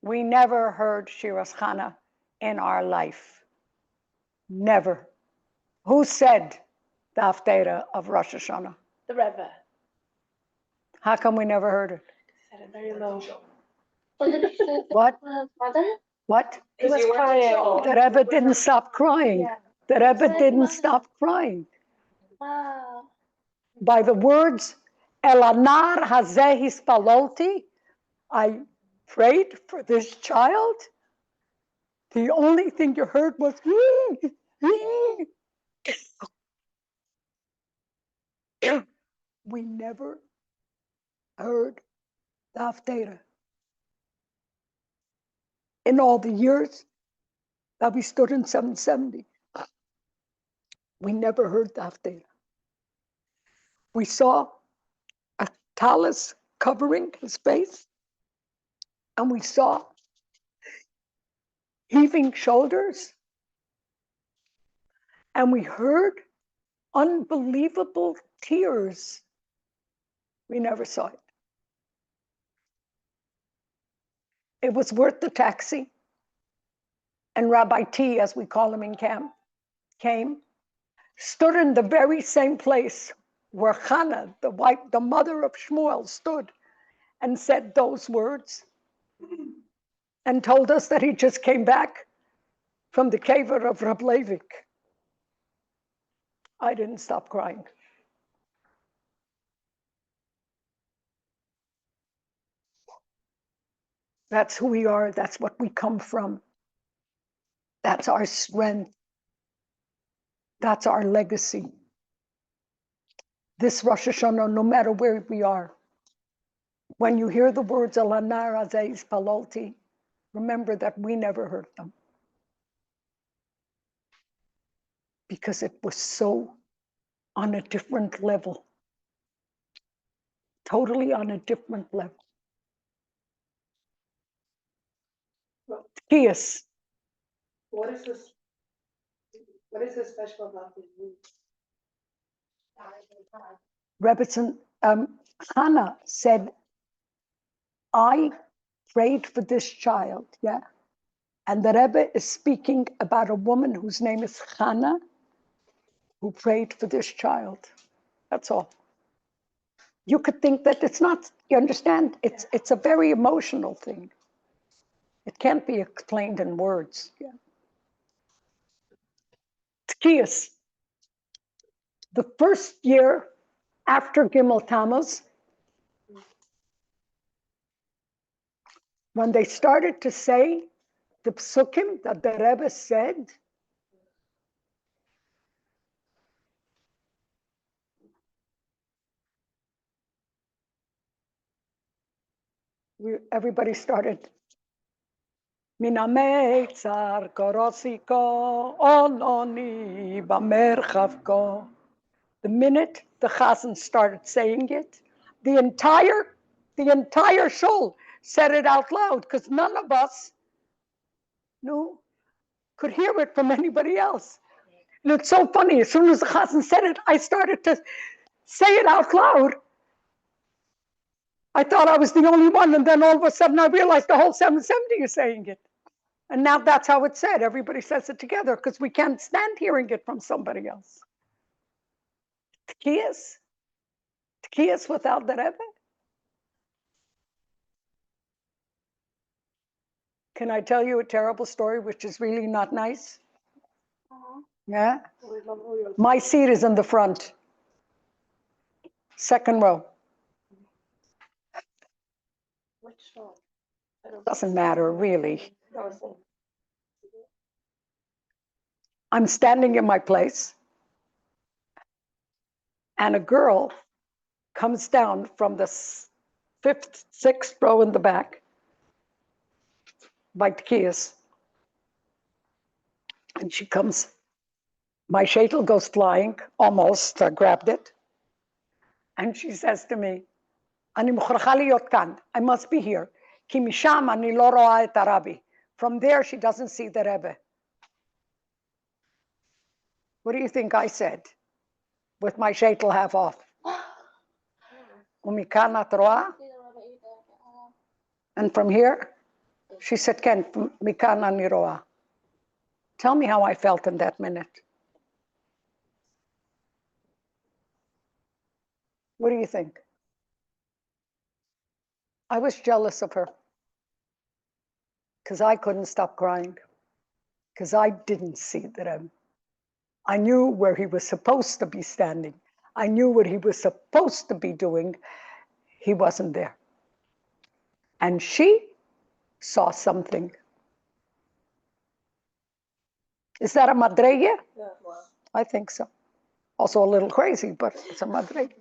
We never heard Shiras Chana in our life. Never. Who said the Haftarah of Rosh Hashanah? The Rebbe. How come we never heard it? Said it very low. What did he say? What? His mother? What? He was crying. The Rebbe didn't stop crying. Yeah. The Rebbe didn't stop crying. Wow. by the words, Elanar hazeh hispalolti, I prayed for this child. The only thing you heard was, we never heard the Haftarah. In all the years that we stood in 770, we never heard the Haftarah. We saw a talus covering his face, and we saw heaving shoulders, and we heard unbelievable tears. We never saw it. It was worth the taxi. And Rabbi T, as we call him in camp, came, stood in the very same place where Chana, the mother of Shmuel, stood and said those words and told us that he just came back from the kever of Reb Levik. I didn't stop crying. That's who we are. That's what we come from. That's our strength. That's our legacy. This Rosh Hashanah, no matter where we are, when you hear the words Elanar hazeh hispalolti, remember that we never heard them. Because it was so on a different level. Totally on a different level. Tkiyas. What is this? What is so special about this week? Rebbetzin Chana said, I prayed for this child, yeah? And the Rebbe is speaking about a woman whose name is Chana, who prayed for this child. That's all. You could think that it's not, you understand? It's a very emotional thing. It can't be explained in words. Yeah. Tkiyas. The first year after Gimel Tammuz, when they started to say the psukim that the Rebbe said, everybody started, Minamei tsar korosiko, ononi bamerchavko. The minute the chazan started saying it, the entire shul said it out loud, because none of us could hear it from anybody else. And it's so funny, as soon as the chazan said it, I started to say it out loud. I thought I was the only one, and then all of a sudden I realized the whole 770 is saying it. And now that's how it's said. Everybody says it together, because we can't stand hearing it from somebody else. Tkiyas without the Rebbe. Can I tell you a terrible story, which is really not nice? Yeah? My seat is in the front. Second row. Which song? Doesn't matter, really. I'm standing in my place, and a girl comes down from the fifth, sixth row in the back by Tkiyas. And she comes, my sheitel goes flying, almost, I grabbed it. And she says to me, אני מוכרחה להיות כאן, I must be here. כי משם אני לא רואה את הרבי. From there, she doesn't see the Rebbe. What do you think I said? With my sheitel half off. ומכאן את רואה? And from here? She said, כן, מכאן אני רואה. Tell me how I felt in that minute. What do you think? I was jealous of her, because I couldn't stop crying, because I didn't see the Rebbe. I knew where he was supposed to be standing. I knew what he was supposed to be doing. He wasn't there. And she saw something. Is that a madrege? Yeah, wow. I think so. Also a little crazy, but it's a madrege.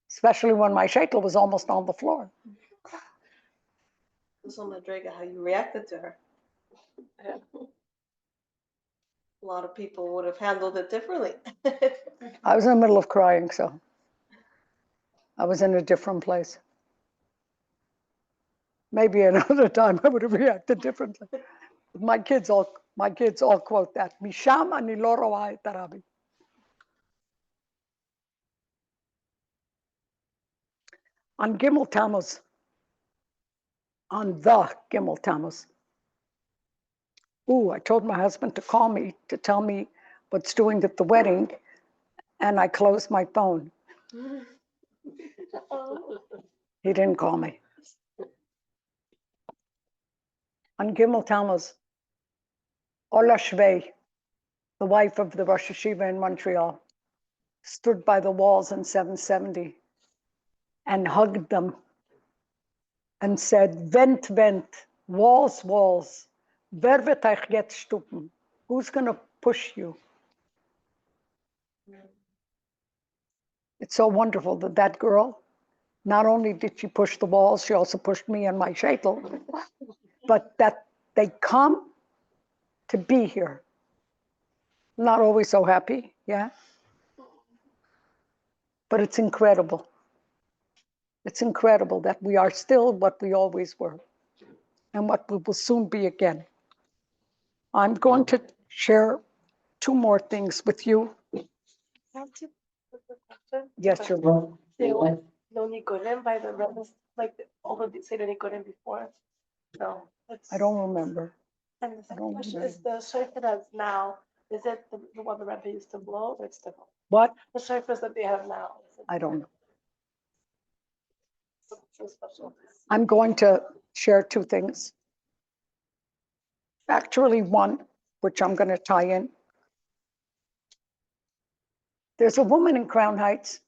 Especially when my shaitel was almost on the floor. This one, Madriga, how you reacted to her. Yeah. A lot of people would have handled it differently. I was in the middle of crying, so I was in a different place. Maybe another time I would have reacted differently. My kids all quote that. Misham ani lo roa et Rabbi. On Gimel Tammuz, on the Gimel Tammuz. I told my husband to call me to tell me what's doing at the wedding, and I closed my phone. He didn't call me. On Gimel Tammuz, Ola Shvei, the wife of the Rosh Hashiva in Montreal, stood by the walls in 770 and hugged them and said, Vent, vent, walls, walls, wer wird euch jetzt stupen? Who's going to push you? It's so wonderful that that girl, not only did she push the walls, she also pushed me and my shaitel, but that they come to be here. Not always so happy, yeah? But it's incredible. It's incredible that we are still what we always were and what we will soon be again. I'm going to share 2 more things with you. Have to put the question. Yes, you're wrong. They want no Nikodim by the rebels, like all of the say the Nikodim before. No, I don't remember. And the I second don't question remember. is the shofar that's now, is it the one the Rebbe used to blow or it's different? What? The shofars that they have now. Is it I don't know. so special? I'm going to share 2 things. Actually, one, which I'm going to tie in. There's a woman in Crown Heights.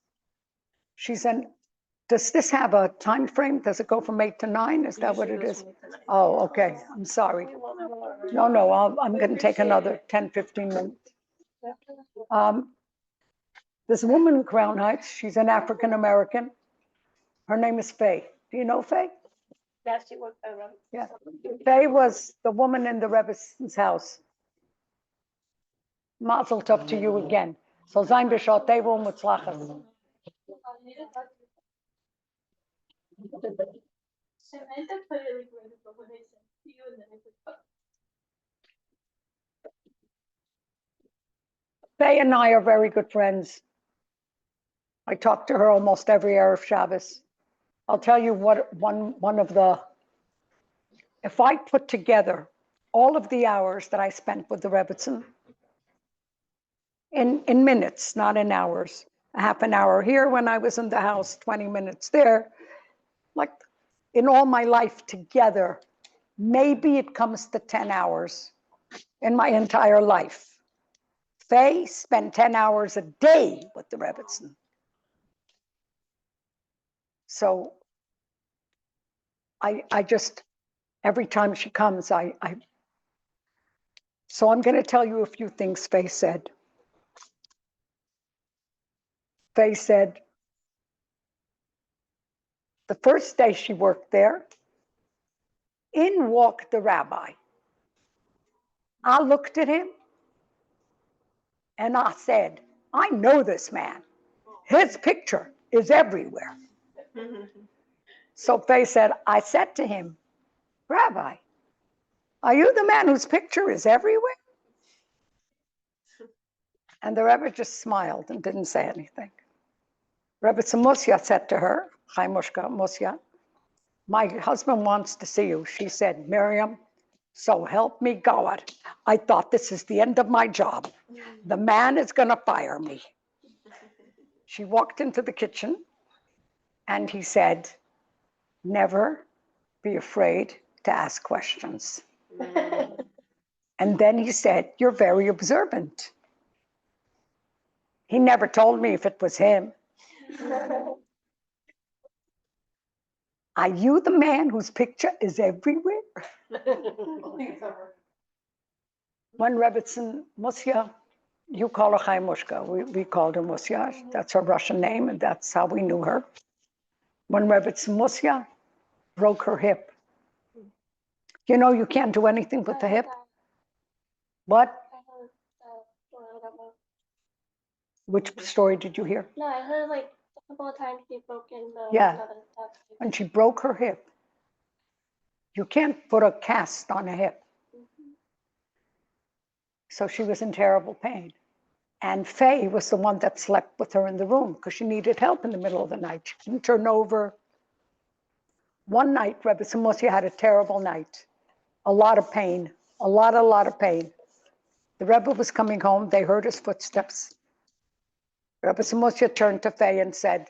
Does this have a time frame? Does it go from 8 to 9? Is that what it is? Oh, okay. I'm sorry. We want more. No, I'm going to take another 10, 15 minutes. This woman in Crown Heights, she's an African American. Her name is Faye. Do you know Faye? Yeah, she worked by Rebbe. Yeah. Faye was the woman in the Rebbe's house. Mazel tov to you again. So sein b'shot tevu mutzlachas. Faye and I are very good friends. I talk to her almost every Erev Shabbos. I'll tell you what one of the, if I put together all of the hours that I spent with the Rebbetzin, in minutes, not in hours, a half an hour here when I was in the house, 20 minutes there, like in all my life together, maybe it comes to 10 hours in my entire life. Faye spent 10 hours a day with the Rebbetzin. So I just, every time she comes, so I'm going to tell you a few things Faye said. Faye said, the first day she worked there, in walked the rabbi. I looked at him and I said, I know this man. His picture is everywhere. So Faye said, I said to him, Rabbi, are you the man whose picture is everywhere? And the Rebbe just smiled and didn't say anything. Rebbetzin Mosya said to her, Chaimushka Mosya, my husband wants to see you. She said, Miryam, so help me God. I thought this is the end of my job. The man is going to fire me. She walked into the kitchen and he said, never be afraid to ask questions. And then he said, you're very observant. He never told me if it was him. Are you the man whose picture is everywhere? One Rebbetzin Musya, you call her Chaimushka. We called her Musya. That's her Russian name, and that's how we knew her. One Rebbetzin Musya broke her hip. You know, you can't do anything with the hip. What? I heard the story about. Which story did you hear? No, I heard like a couple of times she broke in the. Yeah. When she broke her hip, you can't put a cast on a hip. So she was in terrible pain. And Faye was the one that slept with her in the room because she needed help in the middle of the night. She couldn't turn over. One night, Rebbetzin Musya had a terrible night. A lot of pain, a lot of pain. The Rebbe was coming home. They heard his footsteps. Rebbetzin Musya turned to Faye and said,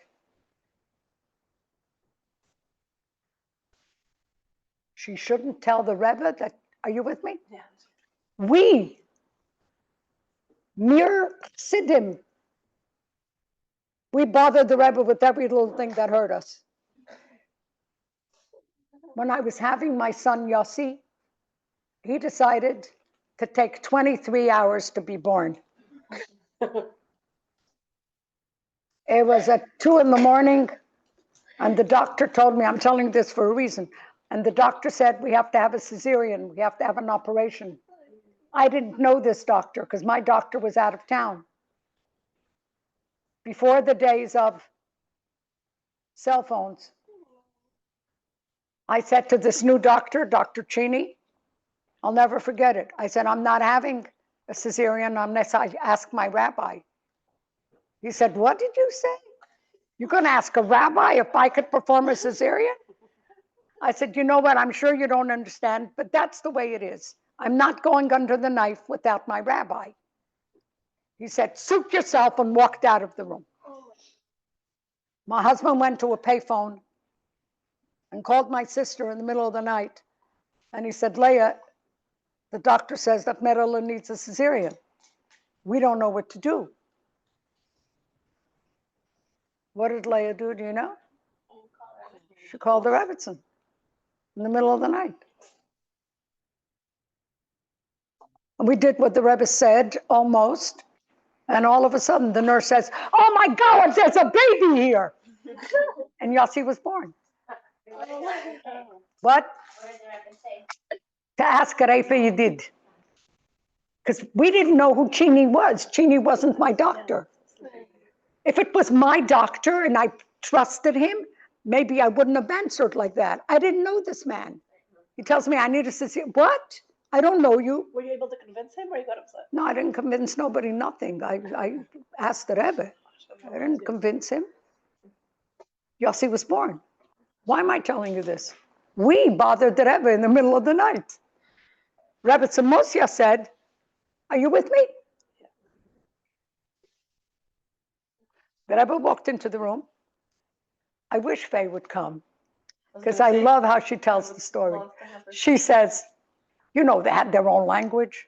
she shouldn't tell the Rebbe that, are you with me? Yeah. We, mere Sidim, we bothered the Rebbe with every little thing that hurt us. When I was having my son Yossi, he decided to take 23 hours to be born. It was at 2 a.m, and the doctor told me, I'm telling this for a reason, and the doctor said, we have to have a cesarean, we have to have an operation. I didn't know this doctor because my doctor was out of town. Before the days of cell phones, I said to this new doctor, Dr. Cheney, I'll never forget it. I said, I'm not having a cesarean unless I ask my rabbi. He said, what did you say? You're going to ask a rabbi if I could perform a cesarean? I said, you know what? I'm sure you don't understand, but that's the way it is. I'm not going under the knife without my rabbi. He said, suit yourself, and walked out of the room. My husband went to a payphone and called my sister in the middle of the night. And he said, Leah, the doctor says that Marilyn needs a cesarean. We don't know what to do. What did Leah do? Do you know? She called the Rebbetzin in the middle of the night. And we did what the Rebbe said, almost. And all of a sudden, the nurse says, oh my God, there's a baby here. And Yossi was born. What? What did the Rebbe say? To ask Reifa you did. Because we didn't know who Chini was. Chini wasn't my doctor. If it was my doctor and I trusted him, maybe I wouldn't have answered like that. I didn't know this man. He tells me I need a cesarean. What? I don't know you. Were you able to convince him or you got upset? No, I didn't convince nobody, nothing. I asked the Rebbe. I didn't convince him. Yossi was born. Why am I telling you this? We bothered the Rebbe in the middle of the night. Rebbetzin Musya said, are you with me? The Rebbe walked into the room. I wish Faye would come because I love how she tells the story. She says, you know, they had their own language.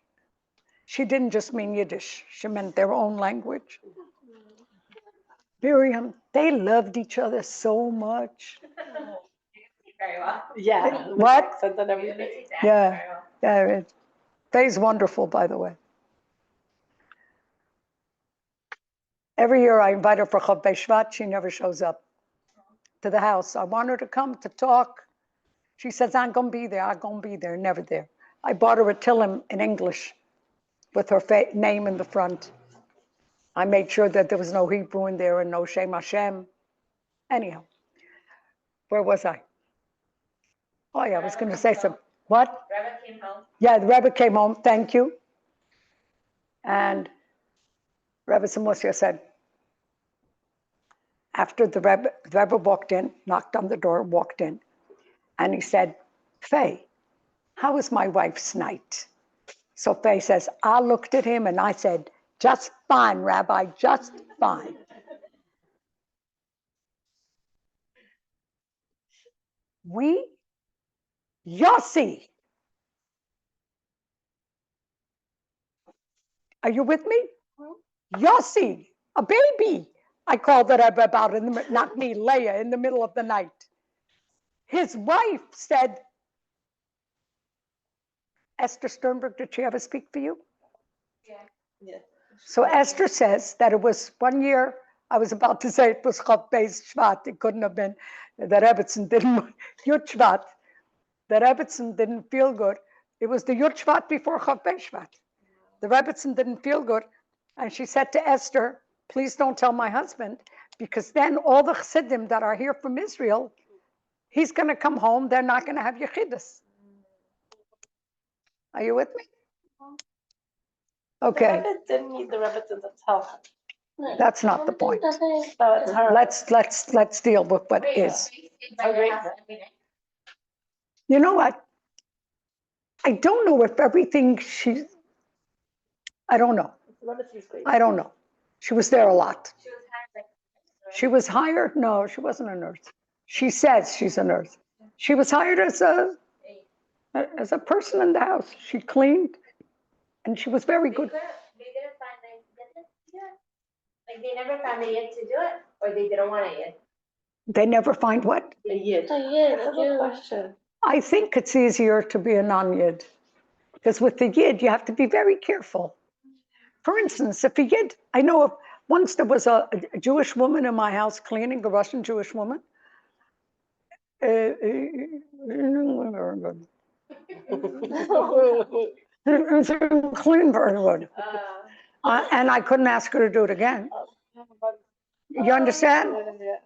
She didn't just mean Yiddish. She meant their own language. Miryam, they loved each other so much. Very well. Yeah. What? Accent and everything. Yeah, yeah. Faye's wonderful, by the way. Every year I invite her for Chav Shvat. She never shows up to the house. I want her to come to talk. She says, I'm going to be there. I'm going to be there. Never there. I bought her a Tillim in English with her name in the front. I made sure that there was no Hebrew in there and no Shem Hashem. Anyhow, where was I? Oh, yeah, I was going to say something. What? Rebbe came home. Yeah, the Rebbe came home. Thank you. And Rebbetzin Musya said, after the Rebbe walked in, knocked on the door, walked in, and he said, Faye, how was my wife's night? So Faye says, I looked at him and I said, just fine, Rabbi, just fine. We, Yossi. Are you with me? Yossi A baby, I called the Rebbe about, not me, Leah, in the middle of the night. His wife said, Esther Sternberg, did she ever speak for you? Yeah. So Esther says that it was 1 year, I was about to say it was Chav Beis Shvat, it couldn't have been, the Rebbetzin didn't, Yud Shvat, the Rebbetzin didn't feel good. It was the Yud Shvat before Chav Beis Shvat. The Rebbetzin didn't feel good, and she said to Esther, please don't tell my husband, because then all the Chassidim that are here from Israel, he's going to come home, they're not going to have Yechidus. Are you with me? The Okay, Rebbe didn't need the Rebbetzin to tell her. that's not the point. So it's her. Let's deal with what is. Okay. You know what? I don't know if everything I don't know. Rebbetzin great. I don't know. She was there a lot. She was kind of like. She was hired. No, she wasn't a nurse. She says she's a nurse. She was hired as a person in the house. She cleaned, and she was very good. They didn't find the yid to do it. Like they never found the yid to do it, or they didn't want a yid. They never find what? A yid. A yid, That's a a Jew. question. I think it's easier to be a non-yid, because with the yid you have to be very careful. For instance, if a yid, I know of, once there was a Jewish woman in my house cleaning, a Russian Jewish woman. Clean very good. And I couldn't ask her to do it again. You understand? Yeah.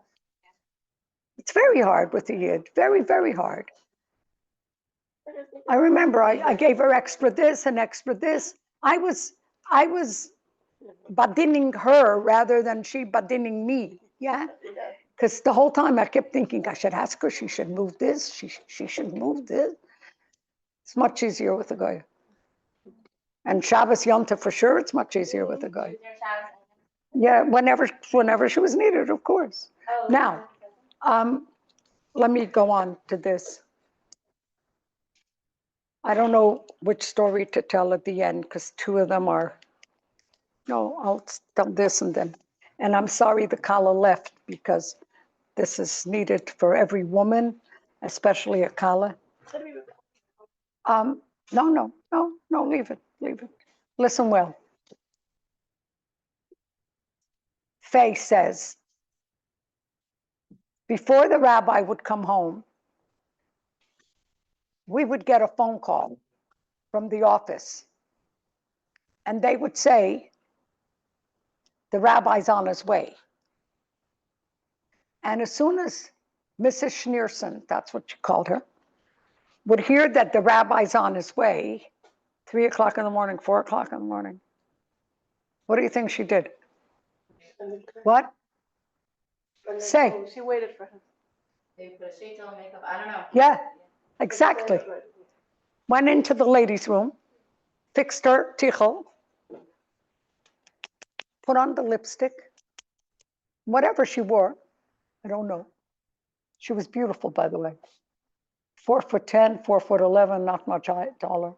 It's very hard with the yid, very, very hard. I remember I gave her extra this and extra this. I was badining her rather than she badining me, yeah? Because the whole time I kept thinking I should ask her, she should move this, she should move this. It's much easier with a guy. And Shabbos Yom Tov for sure, it's much easier with a guy. Their showers. Yeah, whenever she was needed, of course. Oh, Now, let me go on to this. I don't know which story to tell at the end because two of them are, no, I'll tell this and then. And I'm sorry the Kala left because this is needed for every woman, especially a Kala. No, leave it. Listen well. Faye says, before the rabbi would come home, we would get a phone call from the office. And they would say, the rabbi's on his way. And as soon as Mrs. Schneerson, that's what you called her, would hear that the rabbi's on his way, 3 o'clock in the morning, 4 o'clock in the morning, what do you think she did? What? Say. She waited for him. They put a shade on makeup. I don't know. Yeah, exactly. Went into the ladies' room, fixed her tichel, put on the lipstick, whatever she wore, I don't know. She was beautiful, by the way. 4'10", 4'11", not much taller.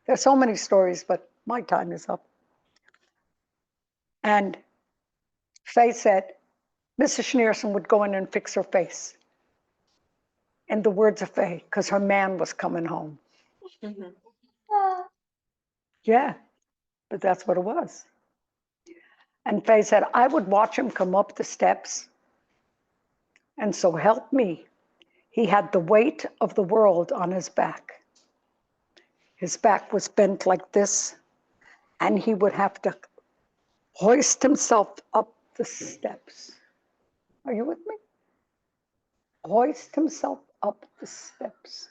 There's so many stories, but my time is up. And Faye said, Mrs. Schneerson would go in and fix her face. In the words of Faye, because her man was coming home. Yeah, but that's what it was. And Faye said, I would watch him come up the steps. And so help me, he had the weight of the world on his back. His back was bent like this, and he would have to hoist himself up the steps. Are you with me? Hoist himself up the steps.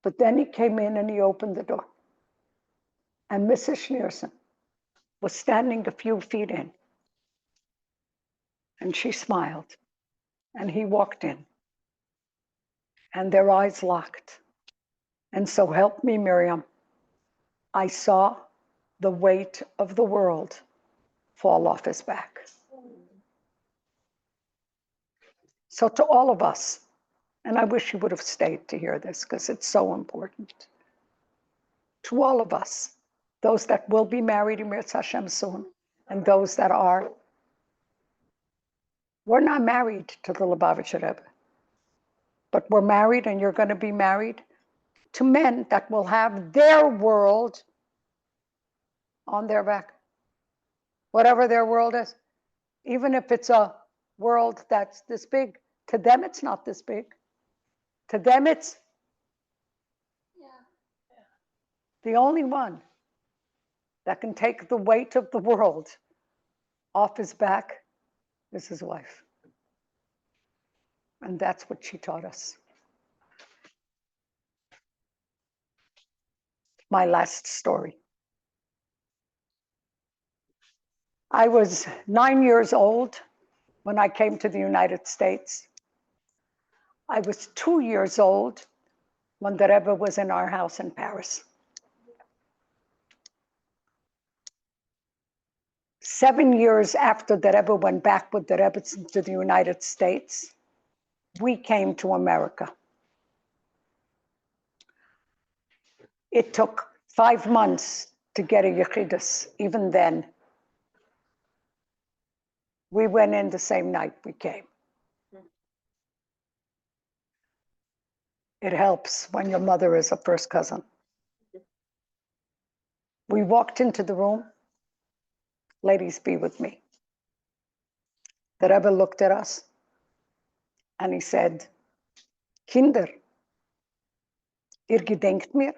But then he came in and he opened the door. And Mrs. Schneerson was standing a few feet in. And she smiled. And he walked in. And their eyes locked. And so help me, Miryam, I saw the weight of the world fall off his back. So to all of us, and I wish you would have stayed to hear this because it's so important. To all of us, those that will be married in Mirz Hashem soon, and those that are. We're not married to the Lubavitcher Rebbe, but we're married, and you're going to be married to men that will have their world on their back. Whatever their world is, even if it's a world that's this big, to them it's not this big. To them it's Yeah. the only one that can take the weight of the world off his back is his wife. And that's what she taught us. My last story. I was 9 years old when I came to the United States. I was 2 years old when the Rebbe was in our house in Paris. 7 years after the Rebbe went back with the Rebbetzin to the United States, we came to America. It took 5 months to get a Yechidus. Even then, we went in the same night we came. It helps when your mother is a first cousin. We walked into the room. Ladies, be with me. The Rebbe looked at us and he said, Kinder, ihr gedenkt mir?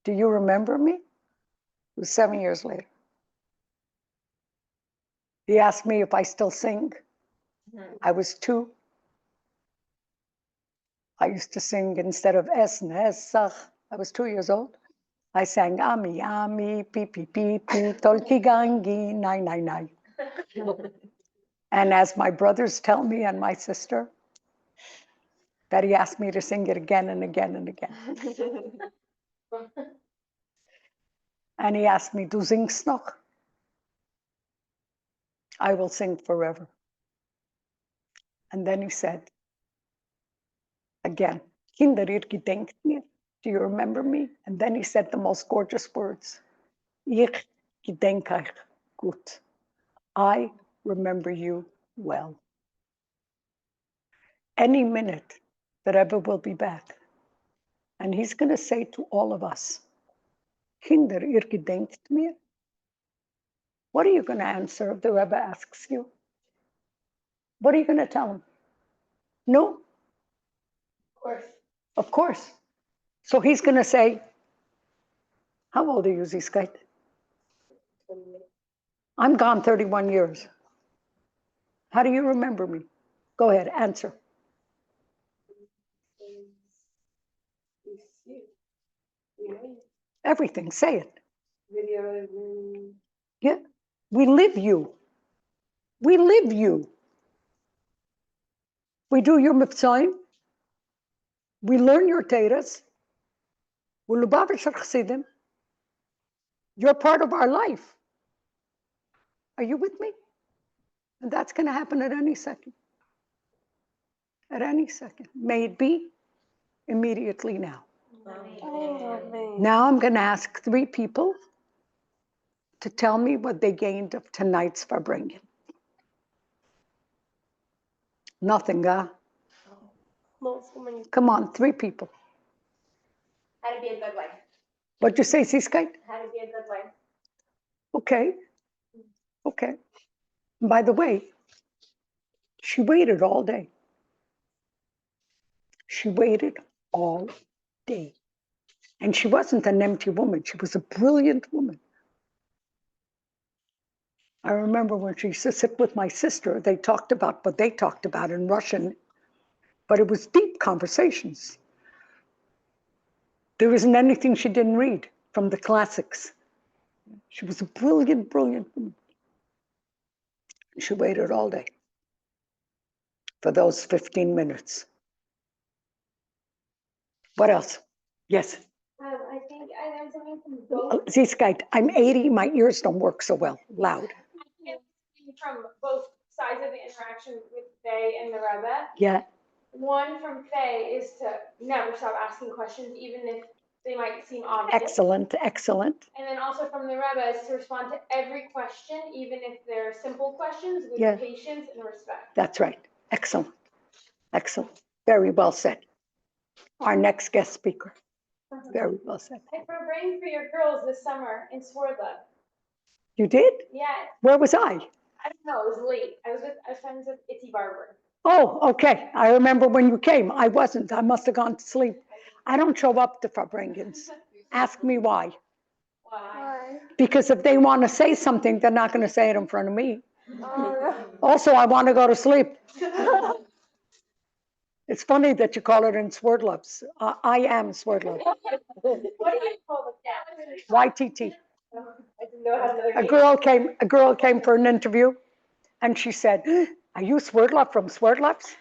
Do you remember me? It was 7 years later. He asked me if I still sing. I was 2. I used to sing instead of Essen, Essach. I was 2 years old. I sang Ami, Ami, Pi, Pi, Pi, Pi, Tolki Gangi, Nai, Nai, Nai. And as my brothers tell me and my sister, that he asked me to sing it again and again and again. And he asked me, Du singst noch? I will sing forever. And then he said, again, Kinder, ihr gedenkt mir? Do you remember me? And then he said the most gorgeous words, Ich gedenk euch gut. I remember you well. Any minute, the Rebbe will be back. And he's going to say to all of us, Kinder, ihr gedenkt mir? What are you going to answer if the Rebbe asks you? What are you going to tell him? No? Of course. Of course. So he's going to say, how old are you, Ziskait? I'm gone 31 years. How do you remember me? Go ahead, answer. Everything, say it. Yeah, we live you. We live you. We do your mitzvahim. We learn your teras. We Lubavitcher Chassidim. You're part of our life. Are you with me? And that's going to happen at any second. At any second. May it be immediately now. Now I'm going to ask 3 people to tell me what they gained of tonight's Farbrengen. Nothing, huh? No, so many. Come on, 3 people. How to be a good wife. What'd you say, Siskite? How to be a good wife. Okay. Okay. And by the way, she waited all day. She waited all day. And she wasn't an empty woman. She was a brilliant woman. I remember when she used to sit with my sister, they talked about what they talked about in Russian, but it was deep conversations. There isn't anything she didn't read from the classics. She was a brilliant, brilliant woman. She waited all day for those 15 minutes. What else? Yes. I think I learned something from both. Ziskite, I'm 80, my ears don't work so well, loud. From both sides of the interaction with Faye and the Rebbe. Yeah. One from Faye is to never stop asking questions, even if they might seem obvious. Excellent, excellent. And then also from the Rebbe is to respond to every question, even if they're simple questions, with Yeah. patience and respect. That's right. Excellent. Excellent. Very well said. Our next guest speaker. Very well said. I Farbrengens for your girls this summer in Swerdlov. You did? Yeah, Where was I? I don't know, it was late. I was friends with Itzy Barber. Oh, okay. I remember when you came. I wasn't. I must have gone to sleep. I don't show up to Farbrengens. Ask me why. Why? Because if they want to say something, they're not going to say it in front of me. Also, I want to go to sleep. It's funny that you call it in Swerdlovs. I am Swerdlov. What do you call the cat? YTT. I didn't know how to. A girl came for an interview and she said, "Are you Swerdlov from Swerdlovs?"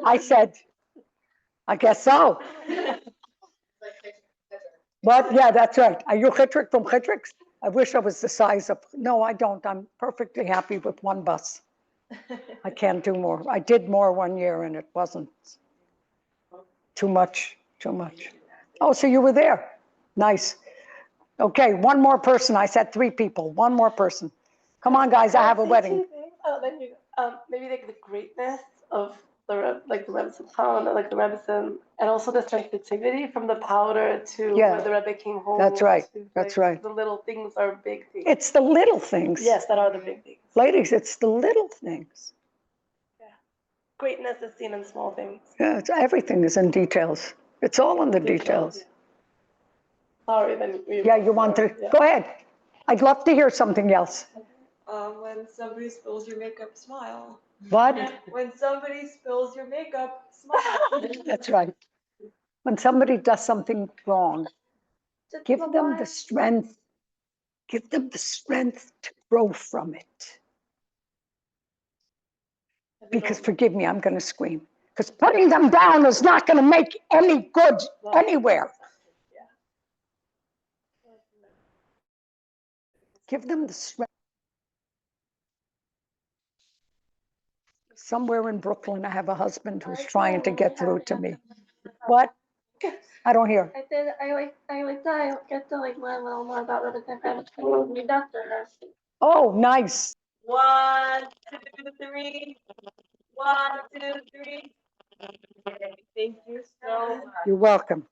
I said, "I guess so." But yeah, that's right. Are you Chitrik from Chitriks? I wish I was the size of, no, I don't. I'm perfectly happy with one bus. I can't do more. I did more one year and it wasn't too much, too much. Oh, so you were there. Nice. Okay, one more person. I said 3 people. One more person. Come on, guys, I have a wedding. Maybe like the greatness of the Rebbetzin Chana, like the Rebbetzin, and also the sensitivity from the powder to Yeah. when the Rebbe came home. That's right. to, That's like, right. The little things are big things. It's the little things. Yes, that are the big things. Ladies, it's the little things. Greatness is seen in small things. Yeah, everything is in details. It's all in the details. Sorry, then Yeah, you want to, go ahead. I'd love to hear something else. When somebody spills your makeup, smile. What? When somebody spills your makeup, smile. That's right. When somebody does something wrong, give them the strength. Give them the strength to grow from it. Because forgive me, I'm going to scream. Because putting them down is not going to make any good anywhere. Give them the strength. Somewhere in Brooklyn, I have a husband who's trying to get through to me. What? I don't hear. I said I get to like learn a little more about Rebbetzin Chana. Your doctor has. Oh, nice. 1, 2, 3. 1, 2, 3. Thank you so much. You're welcome.